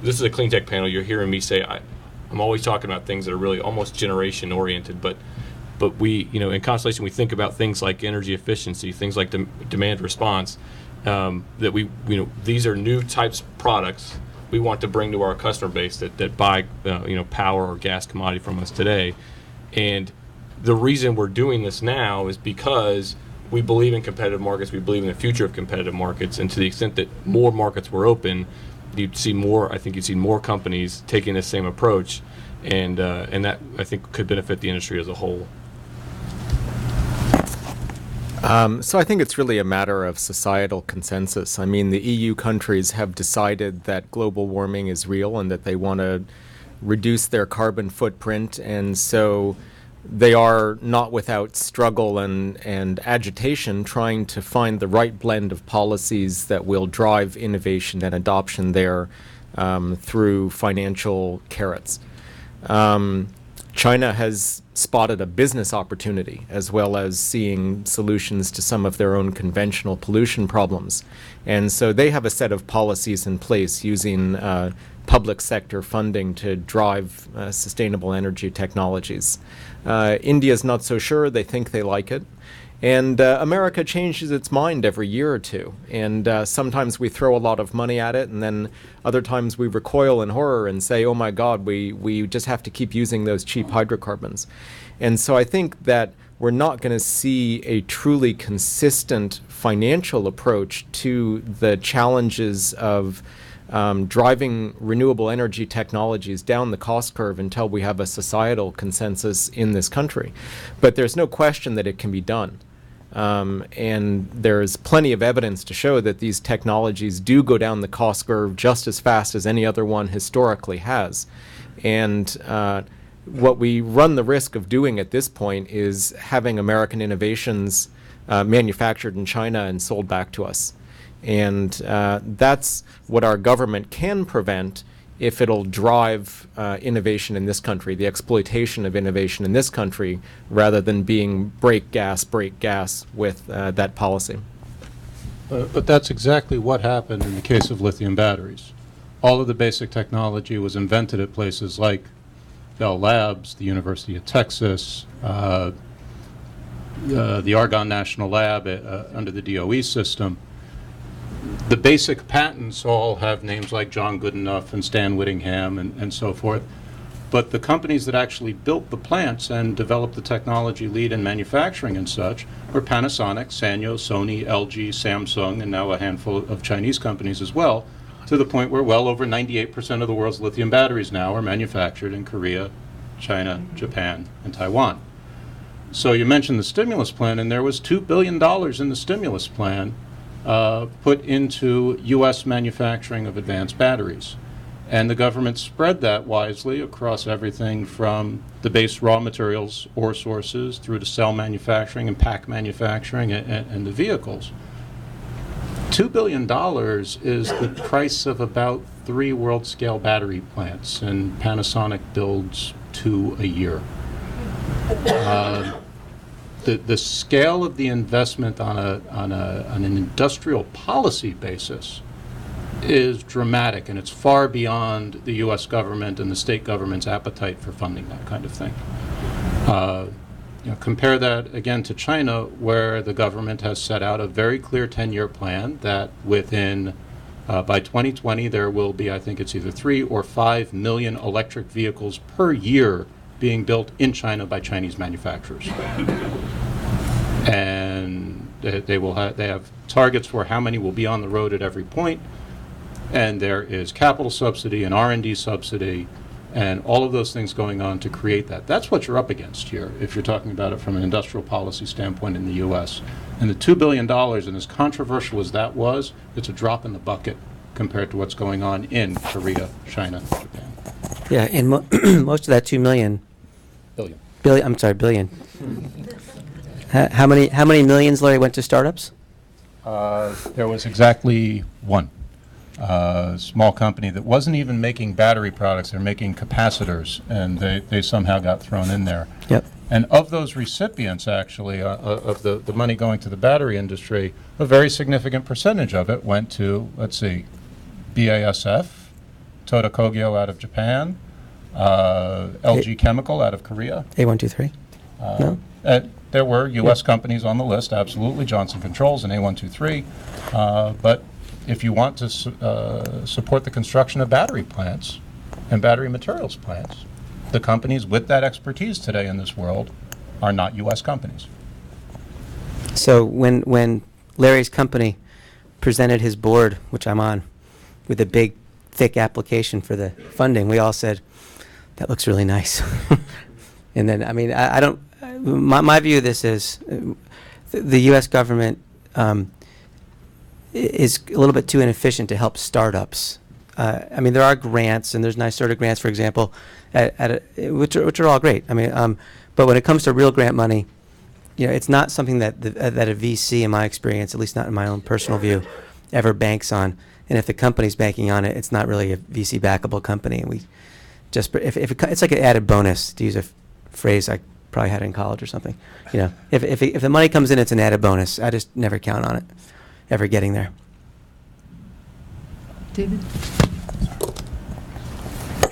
this is a clean tech panel. You're hearing me say I'm always talking about things that are really almost generation oriented, but we, in Constellation, we think about things like energy efficiency, things like demand response. That these are new types of products. we want to bring to our customer base that buy power or gas commodity from us today. And the reason we're doing this now is because we believe in competitive markets. We believe in the future of competitive markets, and to the extent that more markets were open, you'd see more. I think you'd see more companies taking the same approach, and that I think could benefit the industry as a whole. So I think it's really a matter of societal consensus. I mean, the EU countries have decided that global warming is real and that they want to reduce their carbon footprint, and so they are not without struggle and agitation trying to find the right blend of policies that will drive innovation and adoption there through financial carrots. China has spotted a business opportunity as well as seeing solutions to some of their own conventional pollution problems. And so they have a set of policies in place using public sector funding to drive sustainable energy technologies. India's not so sure. They think they like it. And America changes its mind every year or two. And sometimes we throw a lot of money at it, and then other times we recoil in horror and say, oh my God, we just have to keep using those cheap hydrocarbons. And so I think that we're not going to see a truly consistent financial approach to the challenges of driving renewable energy technologies down the cost curve until we have a societal consensus in this country. But there's no question that it can be done. And there's plenty of evidence to show that these technologies do go down the cost curve just as fast as any other one historically has. And what we run the risk of doing at this point is having American innovations manufactured in China and sold back to us. And that's what our government can prevent if it'll drive innovation in this country, the exploitation of innovation in this country, rather than being break gas with that policy. But that's exactly what happened in the case of lithium batteries. All of the basic technology was invented at places like Bell Labs, the University of Texas, the Argonne National Lab under the DOE system. The basic patents all have names like John Goodenough and Stan Whittingham and so forth. But the companies that actually built the plants and developed the technology lead in manufacturing and such were Panasonic, Sanyo, Sony, LG, Samsung, and now a handful of Chinese companies as well, to the point where well over 98% of the world's lithium batteries now are manufactured in Korea, China, Japan, and Taiwan. So you mentioned the stimulus plan, and there was $2 billion in the stimulus plan put into U.S. manufacturing of advanced batteries. And the government spread that wisely across everything from the base raw materials, ore sources, through to cell manufacturing and pack manufacturing and the vehicles. $2 billion is the price of about 3 world-scale battery plants, and Panasonic builds 2 a year. The scale of the investment on an industrial policy basis is dramatic, and it's far beyond the U.S. government and the state government's appetite for funding that kind of thing. Compare that again to China, where the government has set out a very clear 10-year plan that within by 2020 there will be, I think it's either 3 or 5 million electric vehicles per year being built in China by Chinese manufacturers. And they have targets for how many will be on the road at every point. And there is capital subsidy and R&D subsidy and all of those things going on to create that. That's what you're up against here if you're talking about it from an industrial policy standpoint in the U.S. And the $2 billion, and as controversial as that was, it's a drop in the bucket compared to what's going on in Korea, China, Japan. Yeah, and most of that 2 million. Billion. Billion. How many millions, Larry, went to startups? There was exactly one. Small company that wasn't even making battery products, they're making capacitors, and they somehow got thrown in there. Yep. And of those recipients, actually, of the money going to the battery industry, a very significant percentage of it went to, let's see, BASF, Toda Kogyo out of Japan, LG Chemical out of Korea. A123? No? There were U.S. companies on the list, absolutely, Johnson Controls and A123, but if you want to support the construction of battery plants and battery materials plants, the companies with that expertise today in this world are not U.S. companies. So when Larry's company presented his board, which I'm on, with a big, thick application for the funding, we all said, that looks really nice. And then, I mean, I don't, my view of this is the U.S. government is a little bit too inefficient to help startups. I mean, there are grants, and there's NYSERDA grants, for example, which are all great. I mean, but when it comes to real grant money, you know, it's not something that that a VC, in my experience, at least not in my own personal view, ever banks on. And if the company's banking on it, it's not really a VC backable company. And we just, if it's like an added bonus, to use a phrase I probably had in college or something. You know, if the money comes in, it's an added bonus. I just never count on it ever getting there. David?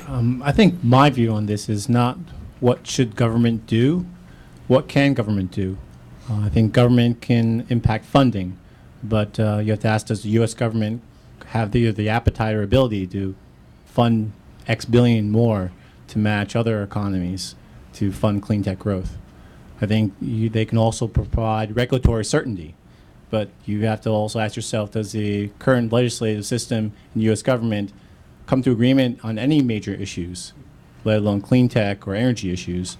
I think my view on this is not what should government do, what can government do. I think government can impact funding, but you have to ask, does the U.S. government have either the appetite or ability to fund X billion more to match other economies to fund clean tech growth? I think they can also provide regulatory certainty, but you have to also ask yourself, does the current legislative system in the U.S. government come to agreement on any major issues, let alone clean tech or energy issues?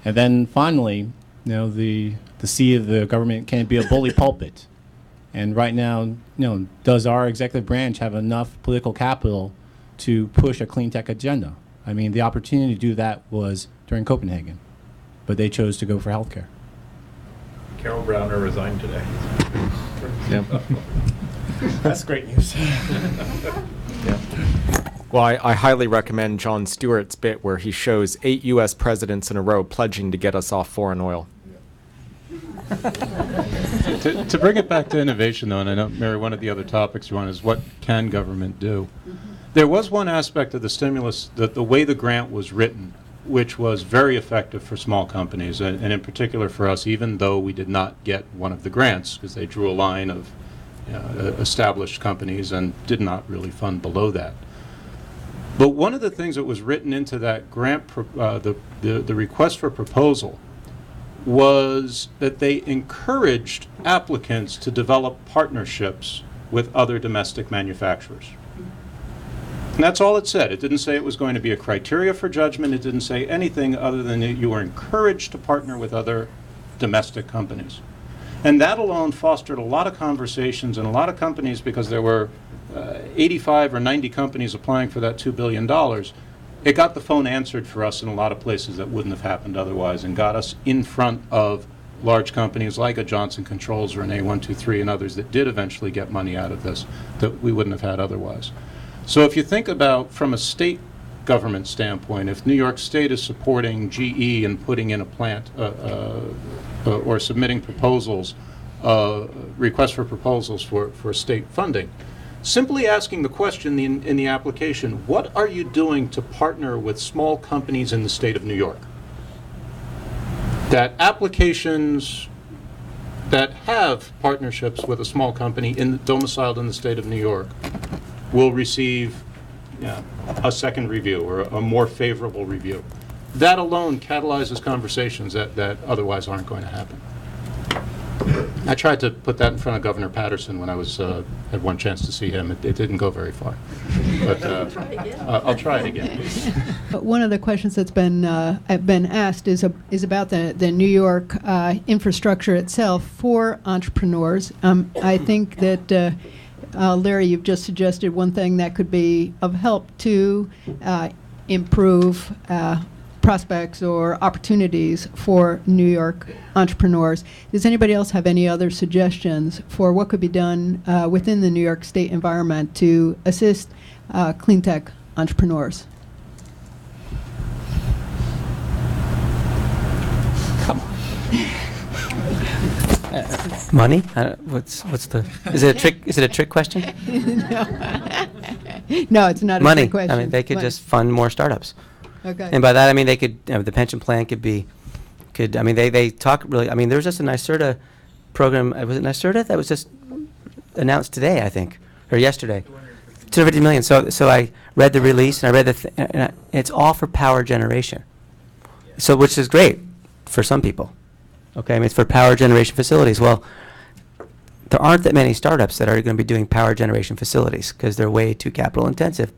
And then finally, you know, the seat of the government can't be a bully pulpit. And right now, you know, does our executive branch have enough political capital to push a clean tech agenda? I mean, the opportunity to do that was during Copenhagen, but they chose to go for healthcare. Carol Browner resigned today. Yeah. That's great news. Yeah. Well, I highly recommend Jon Stewart's bit where he shows 8 U.S. presidents in a row pledging to get us off foreign oil. To bring it back to innovation, though, and I know, Mary, one of the other topics you want is what can government do? There was one aspect of the stimulus, the way the grant was written, which was very effective for small companies, and in particular for us, even though we did not get one of the grants, because they drew a line of established companies and did not really fund below that. But one of the things that was written into that grant, the request for proposal, was that they encouraged applicants to develop partnerships with other domestic manufacturers. And that's all it said. It didn't say it was going to be a criteria for judgment. It didn't say anything other than that you were encouraged to partner with other domestic companies. And that alone fostered a lot of conversations and a lot of companies, because there were 85 or 90 companies applying for that $2 billion. It got the phone answered for us in a lot of places that wouldn't have happened otherwise, and got us in front of large companies like a Johnson Controls or an A123 and others that did eventually get money out of this that we wouldn't have had otherwise. So if you think about from a state government standpoint, if New York State is supporting GE and putting in a plant or submitting proposals, requests for proposals for state funding, simply asking the question in the application, what are you doing to partner with small companies in the state of New York? That applications that have partnerships with a small company domiciled in the state of New York will receive a second review or a more favorable review. That alone catalyzes conversations that otherwise aren't going to happen. I tried to put that in front of Governor Patterson when I had one chance to see him. It didn't go very far, but I'll try it again. One of the questions that's been asked is about the New York infrastructure itself for entrepreneurs. I think that Larry, you've just suggested one thing that could be of help to improve prospects or opportunities for New York entrepreneurs. Does anybody else have any other suggestions for what could be done within the New York State environment to assist clean tech entrepreneurs? Come on. Money? What's the? Is it a trick? Is it a trick question? No, it's not Money. a trick question. I mean, they could just fund more startups. Okay. And by that, I mean, they could, the pension plan I mean, they talk really, I mean, there was just a NYSERDA program, was it NYSERDA that was just announced today, I think, or yesterday. 250 million. So I read the release and I read and it's all for power generation. So which is great for some people. Okay, I mean it's for power generation facilities. Well, there aren't that many startups that are going to be doing power generation facilities because they're way too capital intensive.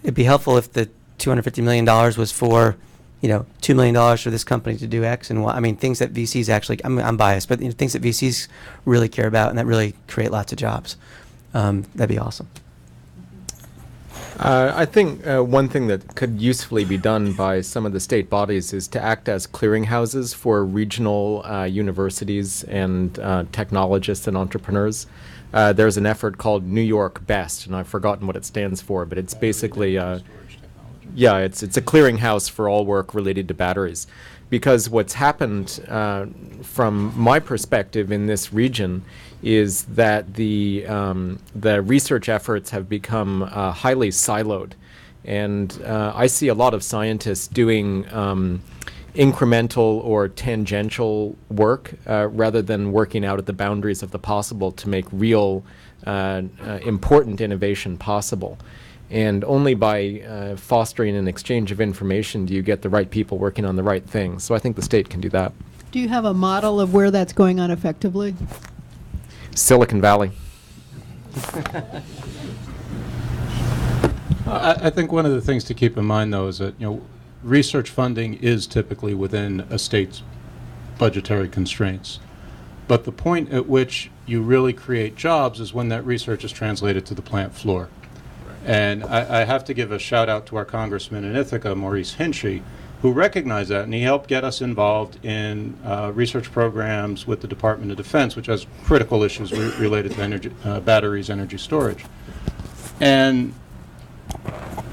It'd be helpful if the $250 million was for, $2 million for this company to do X and Y. I mean, things that VCs actually, I'm biased, but things that VCs really care about and that really create lots of jobs. That'd be awesome. I think one thing that could usefully be done by some of the state bodies is to act as clearinghouses for regional universities and technologists and entrepreneurs. There's an effort called New York Best, and I've forgotten what it stands for, but it's basically, it's a clearinghouse for all work related to batteries. Because what's happened from my perspective in this region is that the research efforts have become highly siloed. And I see a lot of scientists doing incremental or tangential work rather than working out at the boundaries of the possible to make real important innovation possible. And only by fostering an exchange of information do you get the right people working on the right things. So I think the state can do that. Do you have a model of where that's going on effectively? Silicon Valley. I think one of the things to keep in mind, though, is that research funding is typically within a state's budgetary constraints. But the point at which you really create jobs is when that research is translated to the plant floor. And I have to give a shout out to our congressman in Ithaca, Maurice Hinchey, who recognized that, and he helped get us involved in research programs with the Department of Defense, which has critical issues related to energy, batteries, energy storage. And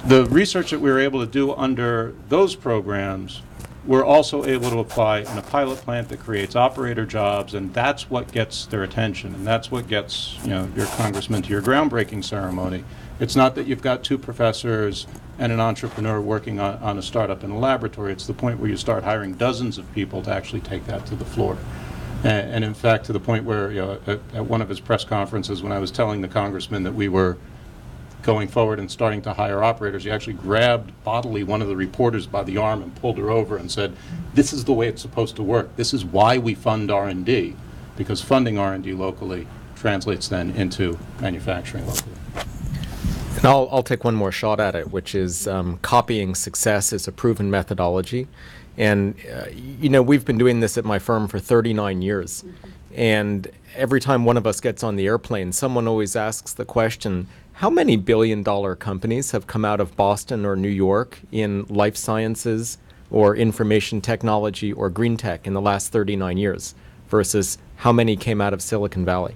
the research that we were able to do under those programs, we're also able to apply in a pilot plant that creates operator jobs, and that's what gets their attention, and that's what gets your congressman to your groundbreaking ceremony. It's not that you've got two professors and an entrepreneur working on a startup in a laboratory. It's the point where you start hiring dozens of people to actually take that to the floor. And in fact, to the point where at one of his press conferences, when I was telling the congressman that we were going forward and starting to hire operators, he actually grabbed bodily one of the reporters by the arm and pulled her over and said, "This is the way it's supposed to work. This is why we fund R&D, because funding R&D locally translates then into manufacturing locally." And I'll take one more shot at it, which is copying success is a proven methodology. And, we've been doing this at my firm for 39 years. And every time one of us gets on the airplane, someone always asks the question, how many billion-dollar companies have come out of Boston or New York in life sciences or information technology or green tech in the last 39 years versus how many came out of Silicon Valley?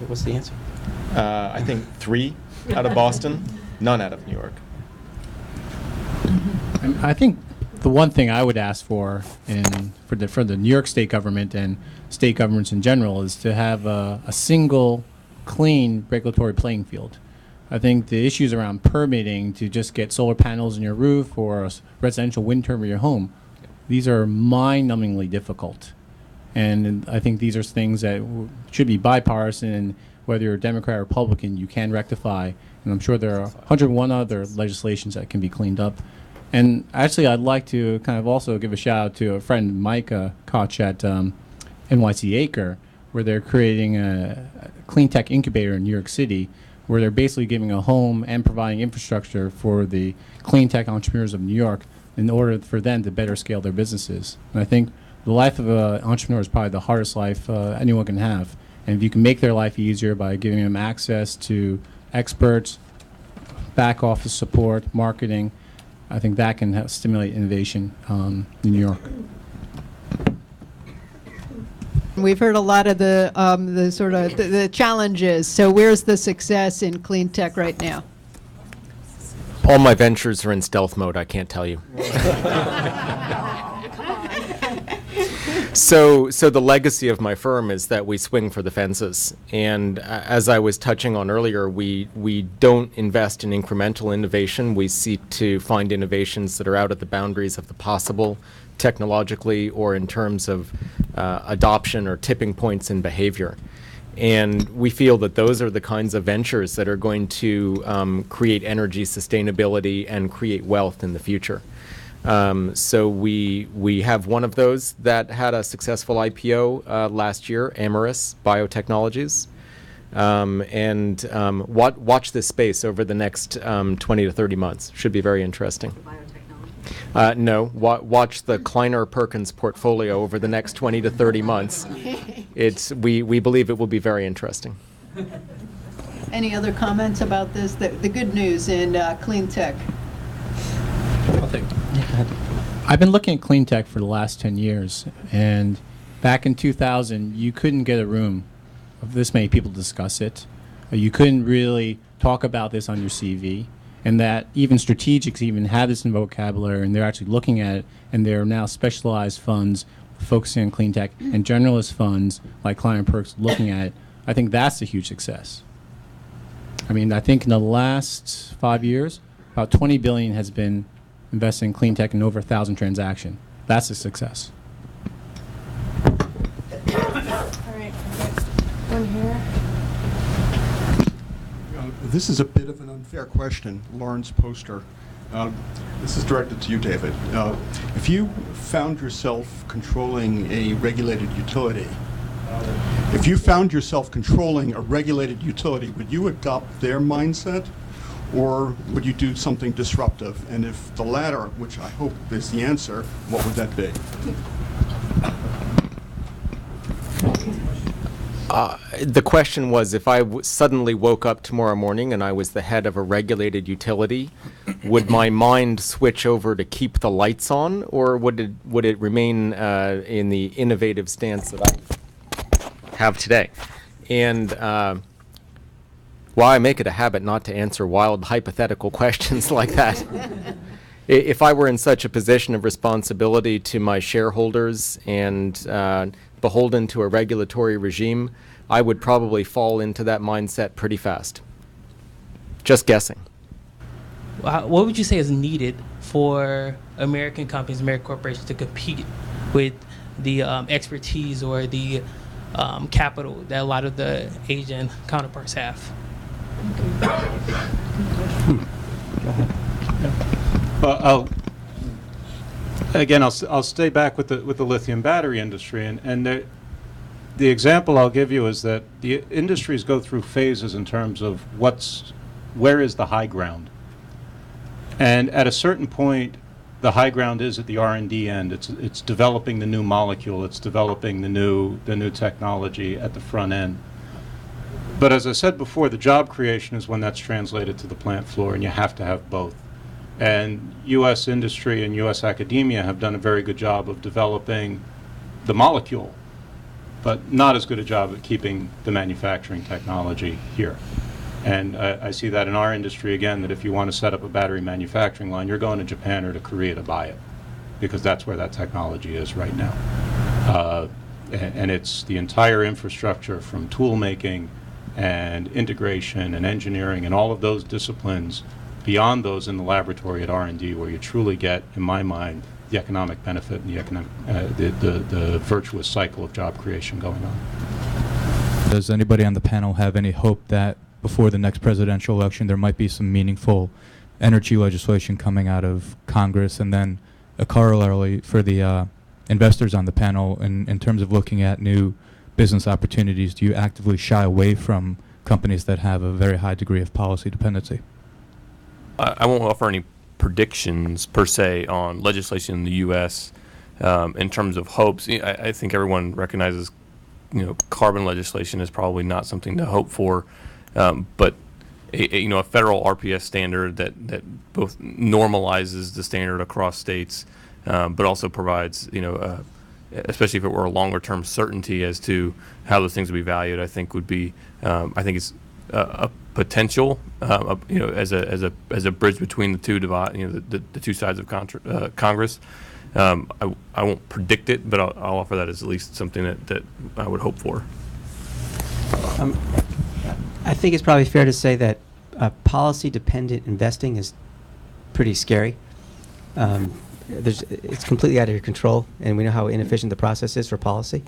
What's the answer? I think 3 out of Boston, none out of New York. I think the one thing I would ask for for the New York State government and state governments in general is to have a single, clean regulatory playing field. I think the issues around permitting to just get solar panels in your roof or a residential wind turbine in your home, these are mind-numbingly difficult. And I think these are things that should be bipartisan, and whether you're a Democrat or Republican, you can rectify. And I'm sure there are 101 other legislations that can be cleaned up. And actually, I'd like to kind of also give a shout out to a friend, Mike Koch at NYC Acre, where they're creating a Cleantech incubator in New York City, where they're basically giving a home and providing infrastructure for the clean tech entrepreneurs of New York in order for them to better scale their businesses. And I think the life of an entrepreneur is probably the hardest life anyone can have. And if you can make their life easier by giving them access to experts, back office support, marketing, I think that can help stimulate innovation in New York. We've heard a lot of the sort of the challenges. So where's the success in clean tech right now? All my ventures are in stealth mode, I can't tell you. So the legacy of my firm is that we swing for the fences. And as I was touching on earlier, we don't invest in incremental innovation. We seek to find innovations that are out at the boundaries of the possible technologically or in terms of adoption or tipping points in behavior. And we feel that those are the kinds of ventures that are going to create energy sustainability and create wealth in the future. So we have one of those that had a successful IPO last year, Amyris Biotechnologies. Watch this space over the next 20 to 30 months. Should be very interesting. No, watch the Kleiner Perkins portfolio over the next 20 to 30 months. We believe it will be very interesting. Any other comments about this? The good news in Cleantech. I've been looking at Cleantech for the last 10 years, and back in 2000, you couldn't get a room of this many people to discuss it. You couldn't really talk about this on your CV, and that even strategics even have this in vocabulary, and they're actually looking at it, and there are now specialized funds focusing on Cleantech and generalist funds like Kleiner Perks looking at it. I think that's a huge success. I mean, I think in the last 5 years, about 20 billion has been invested in Cleantech in over 1,000 transactions. That's a success. All right, one here. This is a bit of an unfair question, Lawrence Poster. This is directed to you, David. If you found yourself controlling a regulated utility, would you adopt their mindset, or would you do something disruptive? And if the latter, which I hope is the answer, what would that be? The question was, if I suddenly woke up tomorrow morning and I was the head of a regulated utility, would my mind switch over to keep the lights on, or would it remain in the innovative stance that I have today? And while I make it a habit not to answer wild hypothetical questions like that, if I were in such a position of responsibility to my shareholders and beholden to a regulatory regime, I would probably fall into that mindset pretty fast. Just guessing. What would you say is needed for American companies, American corporations to compete with the expertise or the capital that a lot of the Asian counterparts have? Well, I'll stay back with the lithium battery industry, and the example I'll give you is that the industries go through phases in terms of where is the high ground, and at a certain point, the high ground is at the R&D end. It's developing the new molecule, it's developing the new technology at the front end. But as I said before, the job creation is when that's translated to the plant floor, and you have to have both. And U.S. industry and U.S. academia have done a very good job of developing the molecule, but not as good a job at keeping the manufacturing technology here. And I see that in our industry, again, that if you want to set up a battery manufacturing line, you're going to Japan or to Korea to buy it, because that's where that technology is right now. And it's the entire infrastructure from tool making and integration and engineering and all of those disciplines beyond those in the laboratory at R&D where you truly get, in my mind, the economic benefit and the virtuous cycle of job creation going on. Does anybody on the panel have any hope that before the next presidential election there might be some meaningful energy legislation coming out of Congress? And then a corollary for the investors on the panel, in terms of looking at new business opportunities, do you actively shy away from companies that have a very high degree of policy dependency? I won't offer any predictions per se on legislation in the U.S. In terms of hopes. I think everyone recognizes, carbon legislation is probably not something to hope for, but a federal RPS standard that both normalizes the standard across states, but also provides, especially if it were a longer-term certainty as to how those things would be valued, I think would be, I think it's a potential, as a bridge between the two the two sides of Congress. I won't predict it, but I'll offer that as at least something that I would hope for. I think it's probably fair to say that policy-dependent investing is pretty scary. It's completely out of your control, and we know how inefficient the process is for policy.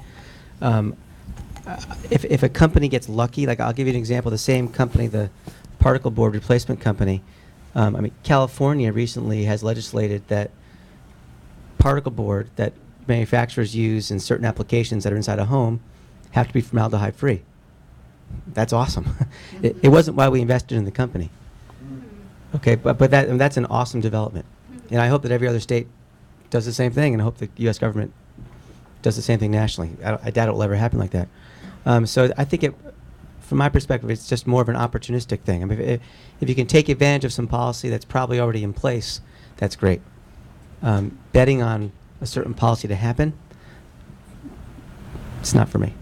if a company gets lucky, like I'll give you an example, the same company, the particle board replacement company, I mean, California recently has legislated that particle board that manufacturers use in certain applications that are inside a home have to be formaldehyde free. That's awesome. It wasn't why we invested in the company. Okay, but that's an awesome development. And I hope that every other state does the same thing, and I hope the U.S. government does the same thing nationally. I doubt it will ever happen like that. So I think from my perspective, it's just more of an opportunistic thing. I mean, if you can take advantage of some policy that's probably already in place, that's great. Betting on a certain policy to happen, it's not for me.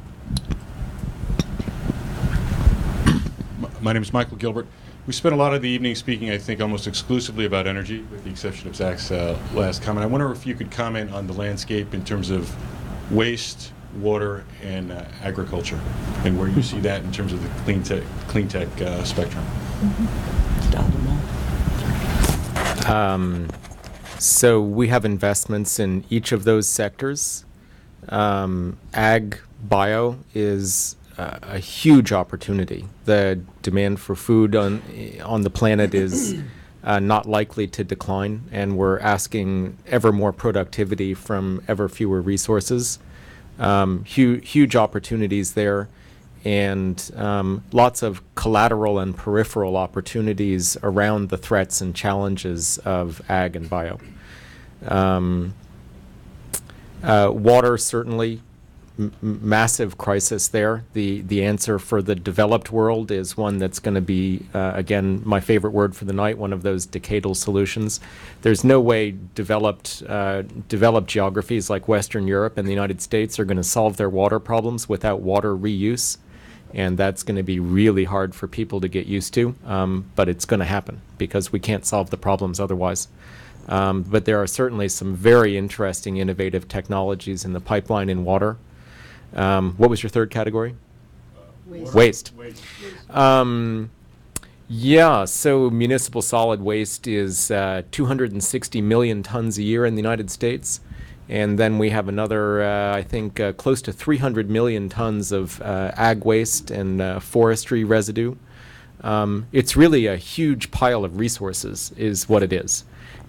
My name is Michael Gilbert. We spent a lot of the evening speaking, I think, almost exclusively about energy, with the exception of Zach's last comment. I wonder if you could comment on the landscape in terms of waste, water, and agriculture, and where you see that in terms of the clean tech spectrum. So we have investments in each of those sectors. Ag bio is a huge opportunity. The demand for food on the planet is not likely to decline, and we're asking ever more productivity from ever fewer resources. Huge opportunities there, and lots of collateral and peripheral opportunities around the threats and challenges of ag and bio. Water, certainly, massive crisis there. The answer for the developed world is one that's going to be, again, my favorite word for the night, one of those decadal solutions. There's no way developed geographies like Western Europe and the United States are going to solve their water problems without water reuse, and that's going to be really hard for people to get used to, but it's going to happen because we can't solve the problems otherwise. But there are certainly some very interesting, innovative technologies in the pipeline in water. What was your third category? Waste. Yeah, so municipal solid waste is 260 million tons a year in the United States. And then we have another, I think, close to 300 million tons of ag waste and forestry residue. It's really a huge pile of resources is what it is.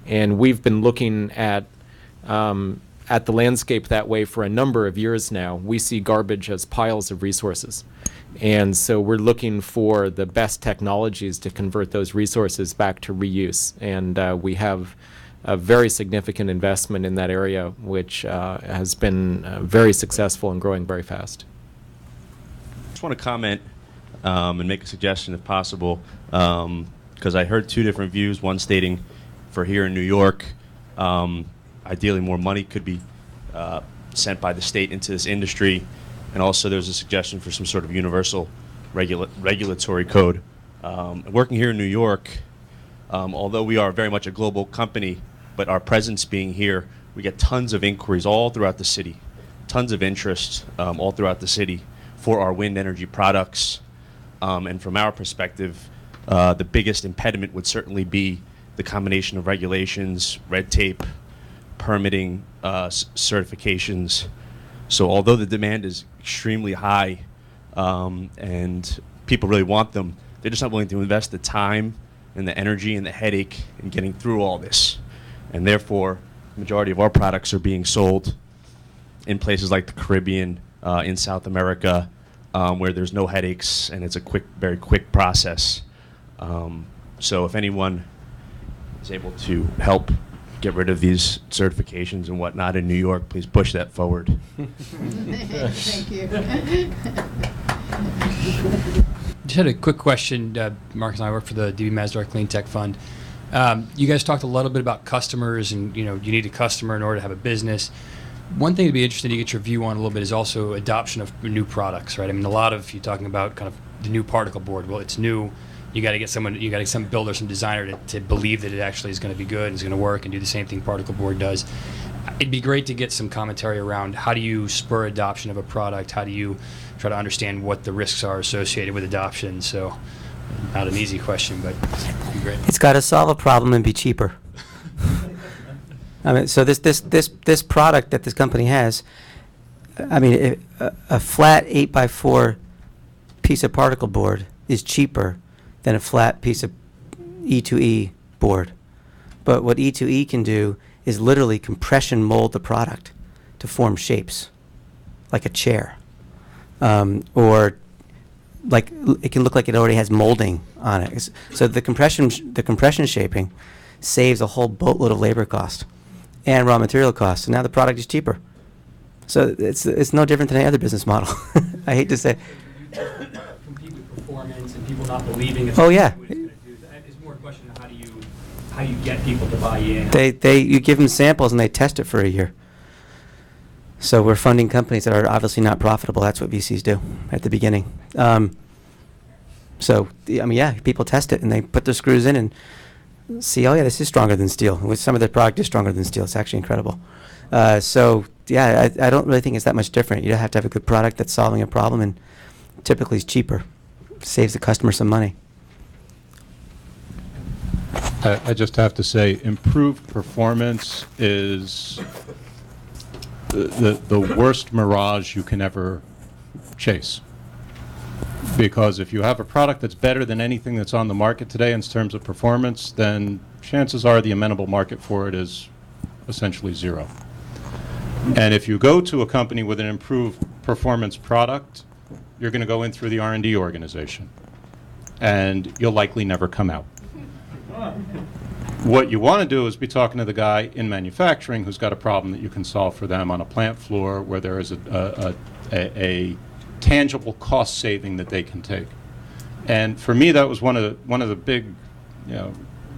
And we've been looking at the landscape that way for a number of years now. We see garbage as piles of resources. And so we're looking for the best technologies to convert those resources back to reuse. And we have a very significant investment in that area, which has been very successful and growing very fast. I just want to comment and make a suggestion if possible, because I heard two different views, one stating for here in New York, ideally more money could be sent by the state into this industry, and also there's a suggestion for some sort of universal regulatory code. Working here in New York, although we are very much a global company, but our presence being here, we get tons of inquiries all throughout the city, tons of interest all throughout the city for our wind energy products. And from our perspective, the biggest impediment would certainly be the combination of regulations, red tape, permitting, certifications. So although the demand is extremely high and people really want them, they're just not willing to invest the time and the energy and the headache in getting through all this. And therefore, the majority of our products are being sold in places like the Caribbean, in South America, where there's no headaches and it's a very quick process. So if anyone is able to help get rid of these certifications and whatnot in New York, please push that forward. Thank you. Just had a quick question. Marcus and I work for the DB Masdar Cleantech Fund. You guys talked a little bit about customers, and you need a customer in order to have a business. One thing to be interested to get your view on a little bit is also adoption of new products, right? I mean, a lot of you talking about kind of the new particle board. Well, it's new. You got to get some builder, some designer to believe that it actually is going to be good and is going to work and do the same thing particle board does. It'd be great to get some commentary around how do you spur adoption of a product? How do you try to understand what the risks are associated with adoption? So, not an easy question, but it'd be great. It's got to solve a problem and be cheaper. I mean, so this product that this company has, I mean, a flat 8x4 piece of particle board is cheaper than a flat piece of E2E board. But what E2E can do is literally compression mold the product to form shapes, like a chair. Or like it can look like it already has molding on it. So the compression shaping saves a whole boatload of labor cost and raw material costs. So now the product is cheaper. So it's no different than any other business model. I hate to say. Compete with performance and people not believing it's Oh, yeah. what it's going to do. It's more a question of how do you get people to buy in. You give them samples and they test it for a year. So we're funding companies that are obviously not profitable. That's what VCs do at the beginning. So I mean, yeah, people test it and they put their screws in and see, oh yeah, this is stronger than steel. With some of the product is stronger than steel. It's actually incredible. So yeah, I don't really think it's that much different. You have to have a good product that's solving a problem, and typically is cheaper, saves the customer some money. I just have to say, improved performance is the worst mirage you can ever chase. Because if you have a product that's better than anything that's on the market today in terms of performance, then chances are the amenable market for it is essentially zero. And if you go to a company with an improved performance product, you're going to go in through the R&D organization, and you'll likely never come out. What you want to do is be talking to the guy in manufacturing who's got a problem that you can solve for them on a plant floor where there is a tangible cost saving that they can take. And for me, that was one of the big,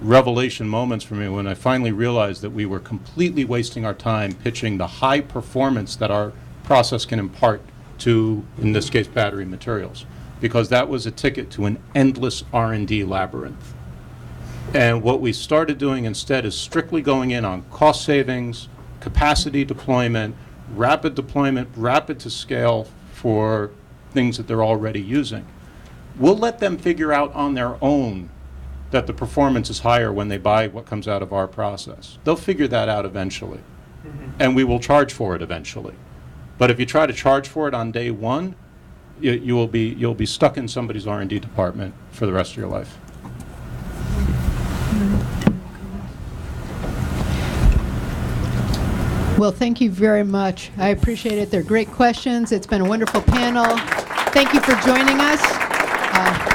revelation moments for me when I finally realized that we were completely wasting our time pitching the high performance that our process can impart to, in this case, battery materials, because that was a ticket to an endless R&D labyrinth. And what we started doing instead is strictly going in on cost savings, capacity deployment, rapid to scale for things that they're already using. We'll let them figure out on their own that the performance is higher when they buy what comes out of our process. They'll figure that out eventually, and we will charge for it eventually. But if you try to charge for it on day one, you'll be stuck in somebody's R&D department for the rest of your life. Well, thank you very much. I appreciate it. They're great questions. It's been a wonderful panel. Thank you for joining us.